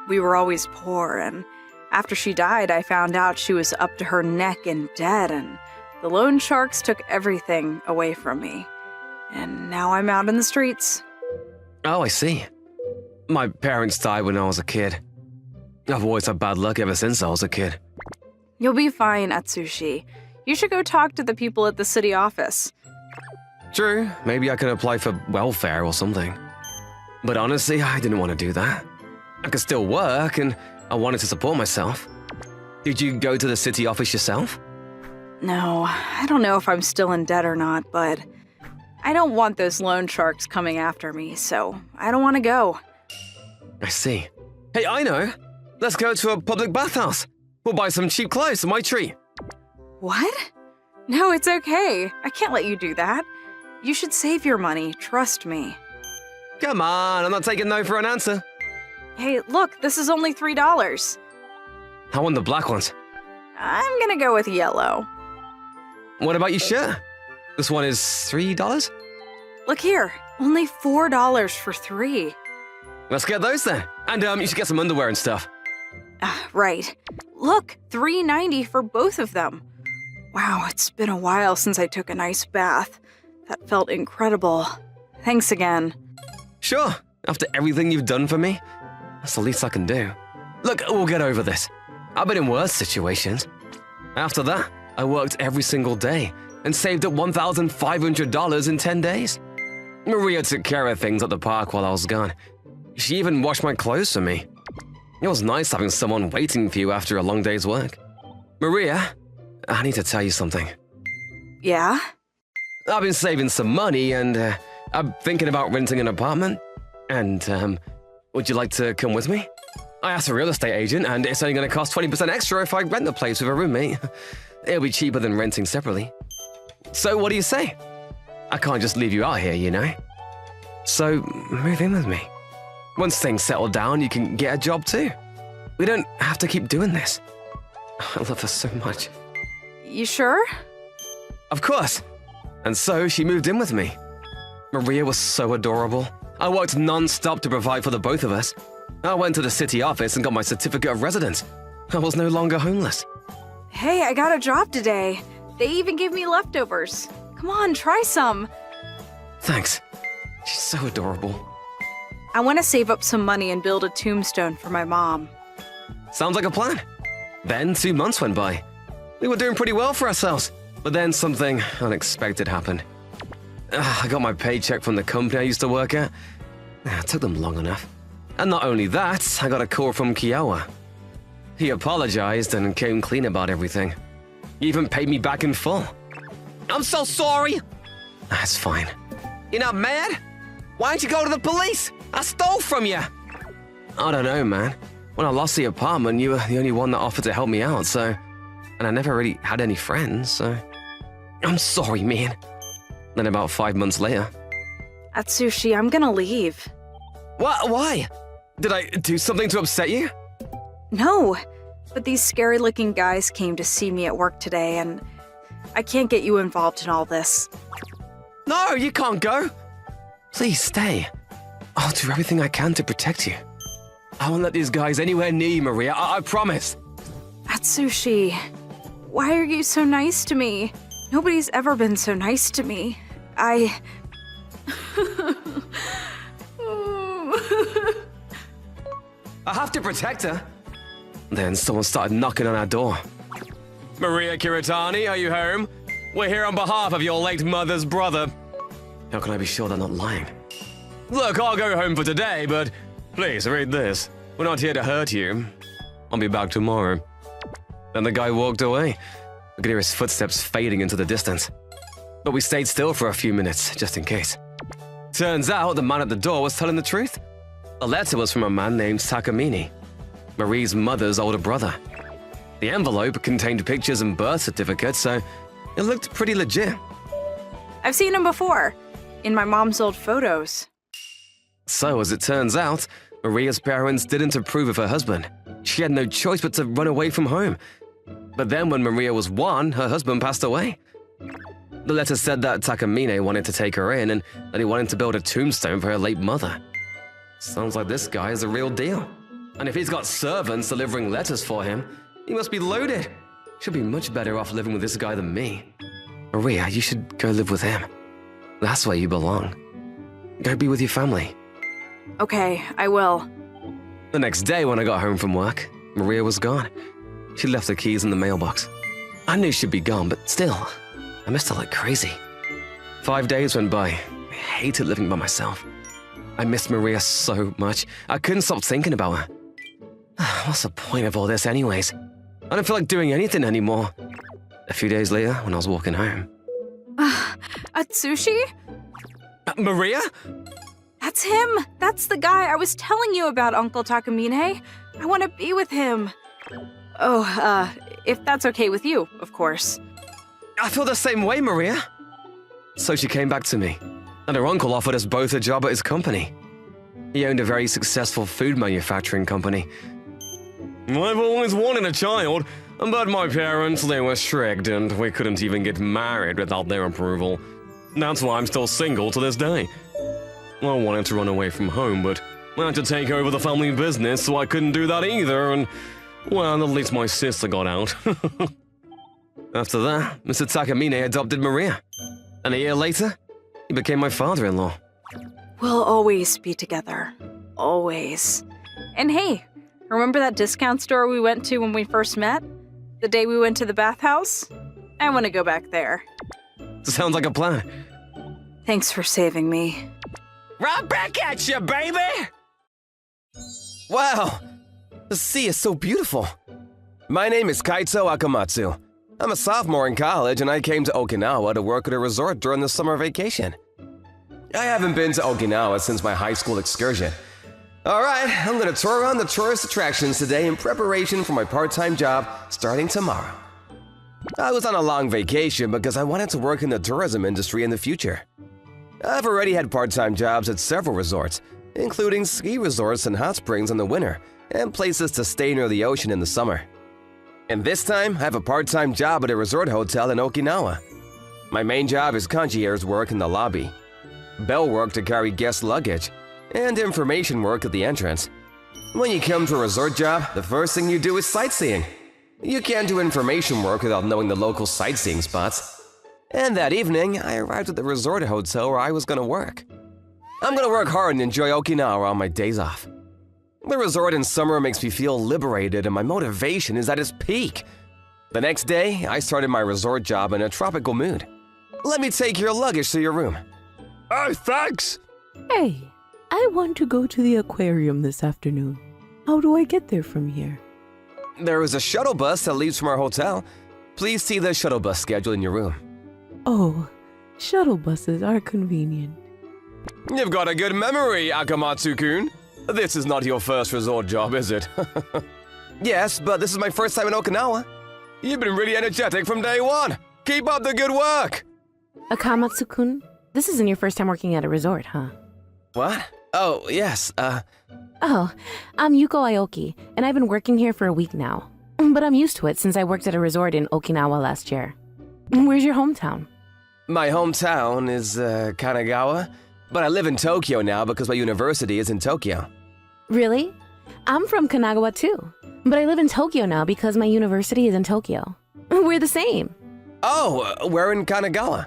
We were always poor, and after she died, I found out she was up to her neck in debt, and the loan sharks took everything away from me. And now I'm out in the streets. Oh, I see. My parents died when I was a kid. I've always had bad luck ever since I was a kid. You'll be fine, Atsushi. You should go talk to the people at the city office. True, maybe I could apply for welfare or something. But honestly, I didn't want to do that. I could still work, and I wanted to support myself. Did you go to the city office yourself? No, I don't know if I'm still in debt or not, but I don't want those loan sharks coming after me, so I don't want to go. I see. Hey, I know. Let's go to a public bathhouse. We'll buy some cheap clothes for my treat. What? No, it's okay. I can't let you do that. You should save your money, trust me. Come on, I'm not taking no for an answer. Hey, look, this is only $3. I want the black ones. I'm gonna go with yellow. What about your shirt? This one is $3? Look here, only $4 for 3. Let's get those then. And you should get some underwear and stuff. Right. Look, $3.90 for both of them. Wow, it's been a while since I took a nice bath. That felt incredible. Thanks again. Sure, after everything you've done for me, that's the least I can do. Look, we'll get over this. I've been in worse situations. After that, I worked every single day and saved up $1,500 in 10 days. Maria took care of things at the park while I was gone. She even washed my clothes for me. It was nice having someone waiting for you after a long day's work. Maria, I need to tell you something. Yeah? I've been saving some money and I'm thinking about renting an apartment. And would you like to come with me? I asked a real estate agent and it's only going to cost 20% extra if I rent the place with a roommate. It'll be cheaper than renting separately. So what do you say? I can't just leave you out here, you know? So move in with me. Once things settle down, you can get a job too. We don't have to keep doing this. I love her so much. You sure? Of course. And so she moved in with me. Maria was so adorable. I worked non-stop to provide for the both of us. I went to the city office and got my certificate of residence. I was no longer homeless. Hey, I got a job today. They even gave me leftovers. Come on, try some. Thanks. She's so adorable. I want to save up some money and build a tombstone for my mom. Sounds like a plan. Then 2 months went by. We were doing pretty well for ourselves, but then something unexpected happened. I got my paycheck from the company I used to work at. It took them long enough. And not only that, I got a call from Kiowa. He apologized and came clean about everything. He even paid me back in full. I'm so sorry. That's fine. You're not mad? Why didn't you go to the police? I stole from you. I don't know, man. When I lost the apartment, you were the only one that offered to help me out, so... And I never really had any friends, so... I'm sorry, man. Then about 5 months later... Atsushi, I'm gonna leave. What? Why? Did I do something to upset you? No, but these scary-looking guys came to see me at work today, and I can't get you involved in all this. No, you can't go. Please stay. I'll do everything I can to protect you. I won't let these guys anywhere near you, Maria. I promise. Atsushi, why are you so nice to me? Nobody's ever been so nice to me. I have to protect her. Then someone started knocking on our door. Maria Kiritani, are you home? We're here on behalf of your late mother's brother. How can I be sure they're not lying? Look, I'll go home for today, but please read this. We're not here to hurt you. I'll be back tomorrow. Then the guy walked away. I could hear his footsteps fading into the distance. But we stayed still for a few minutes, just in case. Turns out the man at the door was telling the truth. The letter was from a man named Takamine, Marie's mother's older brother. The envelope contained pictures and birth certificates, so it looked pretty legit. I've seen him before, in my mom's old photos. So, as it turns out, Maria's parents didn't approve of her husband. She had no choice but to run away from home. But then when Maria was 1, her husband passed away. The letter said that Takamine wanted to take her in and that he wanted to build a tombstone for her late mother. Sounds like this guy is a real deal. And if he's got servants delivering letters for him, he must be loaded. Should be much better off living with this guy than me. Maria, you should go live with him. That's where you belong. Go be with your family. Okay, I will. The next day when I got home from work, Maria was gone. She left the keys in the mailbox. I knew she'd be gone, but still, I missed her like crazy. 5 days went by. I hated living by myself. I missed Maria so much. I couldn't stop thinking about her. What's the point of all this anyways? I don't feel like doing anything anymore. A few days later, when I was walking home. Atsushi? Maria? That's him! That's the guy I was telling you about, Uncle Takamine. I want to be with him. Oh, if that's okay with you, of course. I feel the same way, Maria. So she came back to me, and her uncle offered us both a job at his company. He owned a very successful food manufacturing company. I've always wanted a child, but my parents, they were strict, and we couldn't even get married without their approval. That's why I'm still single to this day. I wanted to run away from home, but I had to take over the family business, so I couldn't do that either, and, well, at least my sister got out. After that, Mr. Takamine adopted Maria, and a year later, he became my father-in-law. We'll always be together. Always. And hey, remember that discount store we went to when we first met? The day we went to the bathhouse? I want to go back there. Sounds like a plan. Thanks for saving me. Right back at you, baby! Wow, the sea is so beautiful. My name is Kaito Akamatsu. I'm a sophomore in college and I came to Okinawa to work at a resort during the summer vacation. I haven't been to Okinawa since my high school excursion. Alright, I'm gonna tour around the tourist attractions today in preparation for my part-time job starting tomorrow. I was on a long vacation because I wanted to work in the tourism industry in the future. I've already had part-time jobs at several resorts, including ski resorts and hot springs in the winter, and places to stay near the ocean in the summer. And this time, I have a part-time job at a resort hotel in Okinawa. My main job is concierge work in the lobby, bell work to carry guest luggage, and information work at the entrance. When you come to a resort job, the first thing you do is sightseeing. You can't do information work without knowing the local sightseeing spots. And that evening, I arrived at the resort hotel where I was going to work. I'm going to work hard and enjoy Okinawa on my days off. The resort in summer makes me feel liberated and my motivation is at its peak. The next day, I started my resort job in a tropical mood. Let me take your luggage to your room. Oh, thanks! Hey, I want to go to the aquarium this afternoon. How do I get there from here? There is a shuttle bus that leaves from our hotel. Please see the shuttle bus schedule in your room. Oh, shuttle buses are convenient. You've got a good memory, Akamatsu-kun. This is not your first resort job, is it? Yes, but this is my first time in Okinawa. You've been really energetic from day one. Keep up the good work. Akamatsu-kun, this isn't your first time working at a resort, huh? What? Oh, yes, Oh, I'm Yuko Aoki, and I've been working here for a week now. But I'm used to it since I worked at a resort in Okinawa last year. Where's your hometown? My hometown is Kanagawa, but I live in Tokyo now because my university is in Tokyo. Really? I'm from Kanagawa too, but I live in Tokyo now because my university is in Tokyo. We're the same. Oh, where in Kanagawa?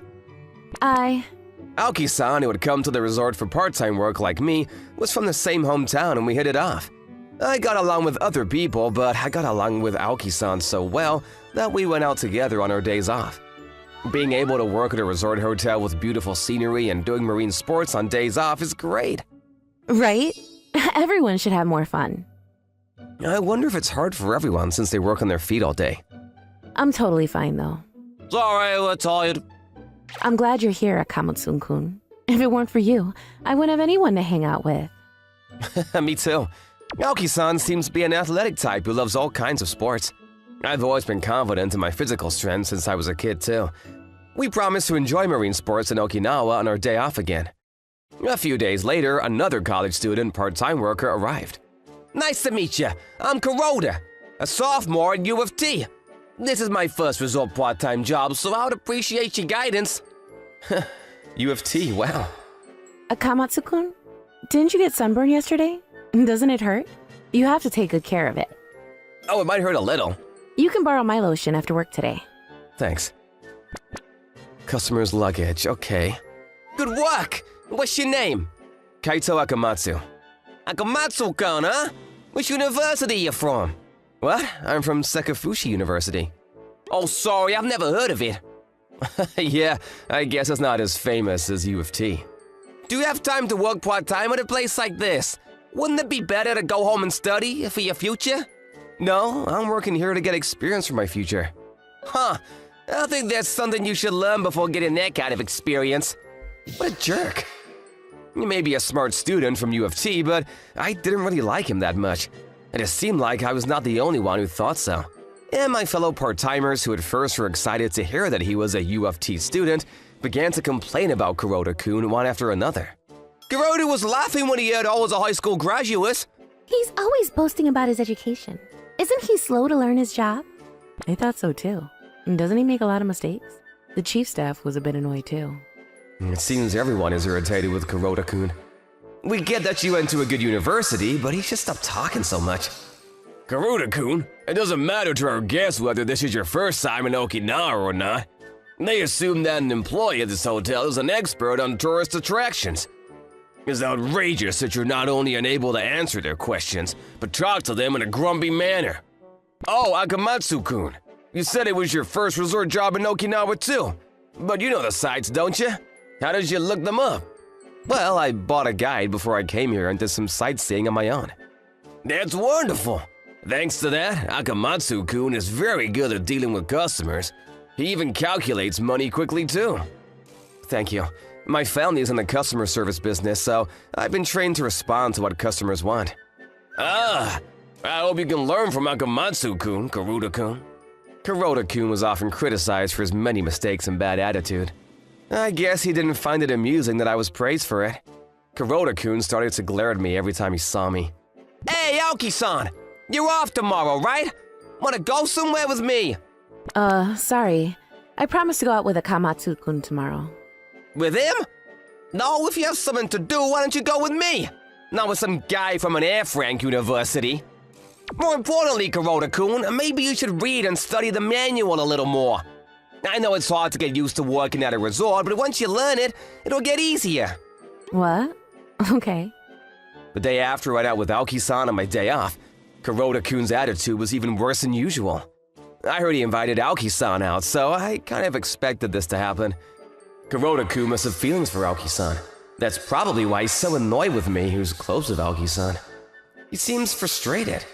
Aoki-san, who had come to the resort for part-time work like me, was from the same hometown and we hit it off. I got along with other people, but I got along with Aoki-san so well that we went out together on our days off. Being able to work at a resort hotel with beautiful scenery and doing marine sports on days off is great. Right? Everyone should have more fun. I wonder if it's hard for everyone since they work on their feet all day. I'm totally fine though. Sorry, we're tired. I'm glad you're here, Akamatsu-kun. If it weren't for you, I wouldn't have anyone to hang out with. Me too. Aoki-san seems to be an athletic type who loves all kinds of sports. I've always been confident in my physical strength since I was a kid too. We promised to enjoy marine sports in Okinawa on our day off again. A few days later, another college student part-time worker arrived. Nice to meet you. I'm Kuroda, a sophomore at U of T. This is my first resort part-time job, so I would appreciate your guidance. U of T, wow. Akamatsu-kun, didn't you get sunburned yesterday? Doesn't it hurt? You have to take good care of it. Oh, it might hurt a little. You can borrow my lotion after work today. Thanks. Customer's luggage, okay. Good work! What's your name? Kaito Akamatsu. Akamatsu-kun, huh? Which university you from? What? I'm from Sekafushi University. Oh, sorry, I've never heard of it. Yeah, I guess it's not as famous as U of T. Do you have time to work part-time at a place like this? Wouldn't it be better to go home and study for your future? No, I'm working here to get experience for my future. Huh, I think that's something you should learn before getting that kind of experience. What a jerk. You may be a smart student from U of T, but I didn't really like him that much. It seemed like I was not the only one who thought so. And my fellow part-timers who at first were excited to hear that he was a U of T student began to complain about Kuroda-kun one after another. Kuroda was laughing when he heard I was a high school graduate. He's always boasting about his education. Isn't he slow to learn his job? I thought so too. Doesn't he make a lot of mistakes? The chief staff was a bit annoyed too. It seems everyone is irritated with Kuroda-kun. We get that you went to a good university, but he should stop talking so much. Kuroda-kun, it doesn't matter to our guests whether this is your first time in Okinawa or not. They assume that an employee at this hotel is an expert on tourist attractions. It's outrageous that you're not only unable to answer their questions, but talk to them in a grumpy manner. Oh, Akamatsu-kun, you said it was your first resort job in Okinawa too. But you know the sites, don't you? How did you look them up? Well, I bought a guide before I came here and did some sightseeing on my own. That's wonderful. Thanks to that, Akamatsu-kun is very good at dealing with customers. He even calculates money quickly, too. Thank you. My family is in the customer service business, so I've been trained to respond to what customers want. Ah, I hope you can learn from Akamatsu-kun, Karuta-kun. Kuroda-kun was often criticized for his many mistakes and bad attitude. I guess he didn't find it amusing that I was praised for it. Kuroda-kun started to glare at me every time he saw me. Hey, Aoki-san! You're off tomorrow, right? Wanna go somewhere with me? Sorry. I promised to go out with Akamatsu-kun tomorrow. With him? No, if you have something to do, why don't you go with me? Not with some guy from an Air Frank university. More importantly, Kuroda-kun, maybe you should read and study the manual a little more. I know it's hard to get used to working at a resort, but once you learn it, it'll get easier. What? Okay. The day after I went out with Aoki-san on my day off, Kuroda-kun's attitude was even worse than usual. I heard he invited Aoki-san out, so I kind of expected this to happen. Kuroda-kun must have feelings for Aoki-san. That's probably why he's so annoyed with me, who's close with Aoki-san. He seems frustrated.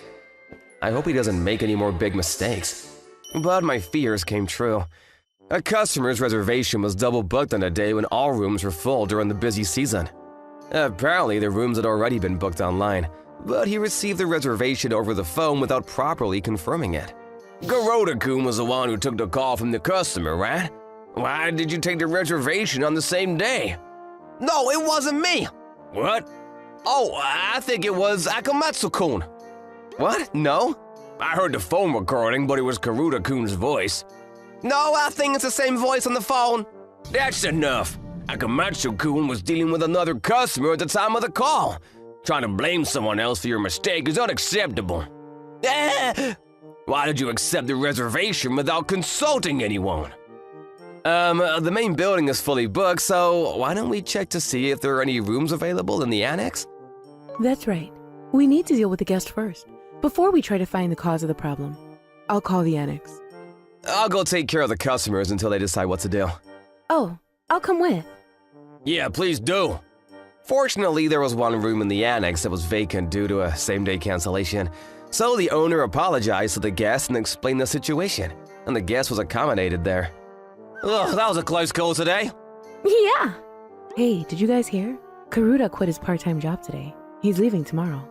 I hope he doesn't make any more big mistakes. But my fears came true. A customer's reservation was double booked on a day when all rooms were full during the busy season. Apparently, the rooms had already been booked online, but he received the reservation over the phone without properly confirming it. Kuroda-kun was the one who took the call from the customer, right? Why did you take the reservation on the same day? No, it wasn't me! What? Oh, I think it was Akamatsu-kun. What? No? I heard the phone recording, but it was Kuroda-kun's voice. No, I think it's the same voice on the phone. That's enough. Akamatsu-kun was dealing with another customer at the time of the call. Trying to blame someone else for your mistake is unacceptable. Why did you accept the reservation without consulting anyone? The main building is fully booked, so why don't we check to see if there are any rooms available in the annex? That's right. We need to deal with the guest first, before we try to find the cause of the problem. I'll call the annex. I'll go take care of the customers until they decide what to do. Oh, I'll come with. Yeah, please do. Fortunately, there was one room in the annex that was vacant due to a same-day cancellation, so the owner apologized to the guest and explained the situation, and the guest was accommodated there. Ugh, that was a close call today. Yeah. Hey, did you guys hear? Karuta quit his part-time job today. He's leaving tomorrow.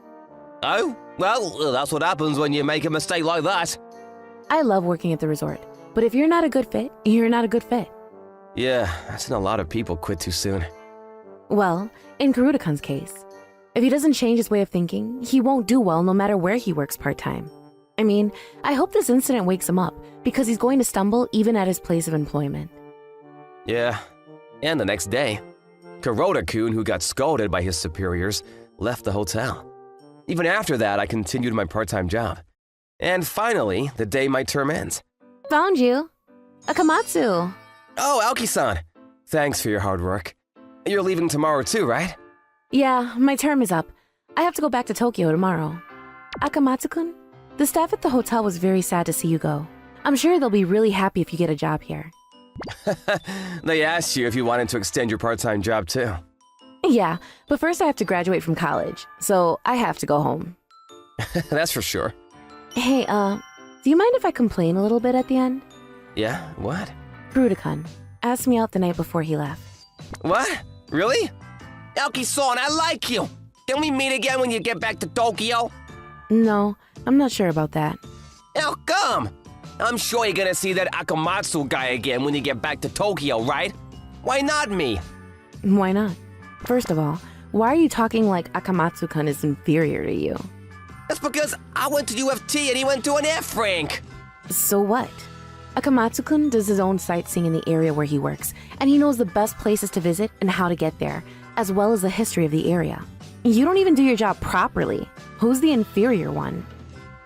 Oh? Well, that's what happens when you make a mistake like that. I love working at the resort, but if you're not a good fit, you're not a good fit. Yeah, I've seen a lot of people quit too soon. Well, in Kuruda-kun's case, if he doesn't change his way of thinking, he won't do well no matter where he works part-time. I mean, I hope this incident wakes him up, because he's going to stumble even at his place of employment. Yeah, and the next day, Kuroda-kun, who got scolded by his superiors, left the hotel. Even after that, I continued my part-time job. And finally, the day my term ends. Found you. Akamatsu. Oh, Aoki-san. Thanks for your hard work. You're leaving tomorrow too, right? Yeah, my term is up. I have to go back to Tokyo tomorrow. Akamatsu-kun, the staff at the hotel was very sad to see you go. I'm sure they'll be really happy if you get a job here. They asked you if you wanted to extend your part-time job too. Yeah, but first I have to graduate from college, so I have to go home. That's for sure. Hey, do you mind if I complain a little bit at the end? Yeah, what? Kuruda-kun asked me out the night before he left. What? Really? Aoki-san, I like you. Can we meet again when you get back to Tokyo? No, I'm not sure about that. How come? I'm sure you're gonna see that Akamatsu guy again when you get back to Tokyo, right? Why not me? Why not? First of all, why are you talking like Akamatsu-kun is inferior to you? That's because I went to UFT and he went to an Air Frank. So what? Akamatsu-kun does his own sightseeing in the area where he works, and he knows the best places to visit and how to get there, as well as the history of the area. You don't even do your job properly. Who's the inferior one?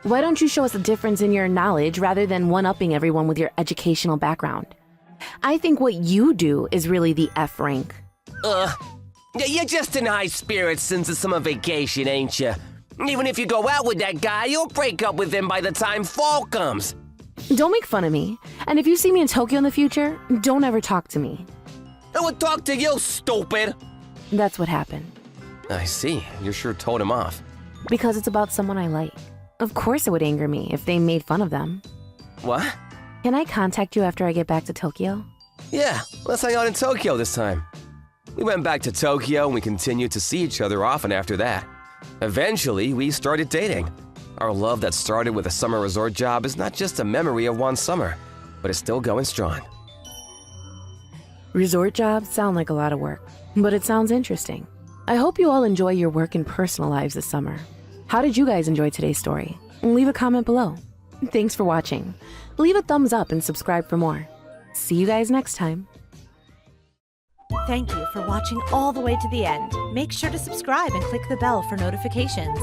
Why don't you show us a difference in your knowledge rather than one-upping everyone with your educational background? I think what you do is really the F rank. You're just in high spirits since it's summer vacation, ain't you? Even if you go out with that guy, you'll break up with him by the time fall comes. Don't make fun of me. And if you see me in Tokyo in the future, don't ever talk to me. I would talk to you, stupid. That's what happened. I see. You sure told him off. Because it's about someone I like. Of course it would anger me if they made fun of them. What? Can I contact you after I get back to Tokyo? Yeah, let's hang out in Tokyo this time. We went back to Tokyo and we continued to see each other often after that. Eventually, we started dating. Our love that started with a summer resort job is not just a memory of one summer, but it's still going strong. Resort jobs sound like a lot of work, but it sounds interesting. I hope you all enjoy your work and personal lives this summer. How did you guys enjoy today's story? Leave a comment below. Thanks for watching. Leave a thumbs up and subscribe for more. See you guys next time. Thank you for watching all the way to the end. Make sure to subscribe and click the bell for notifications.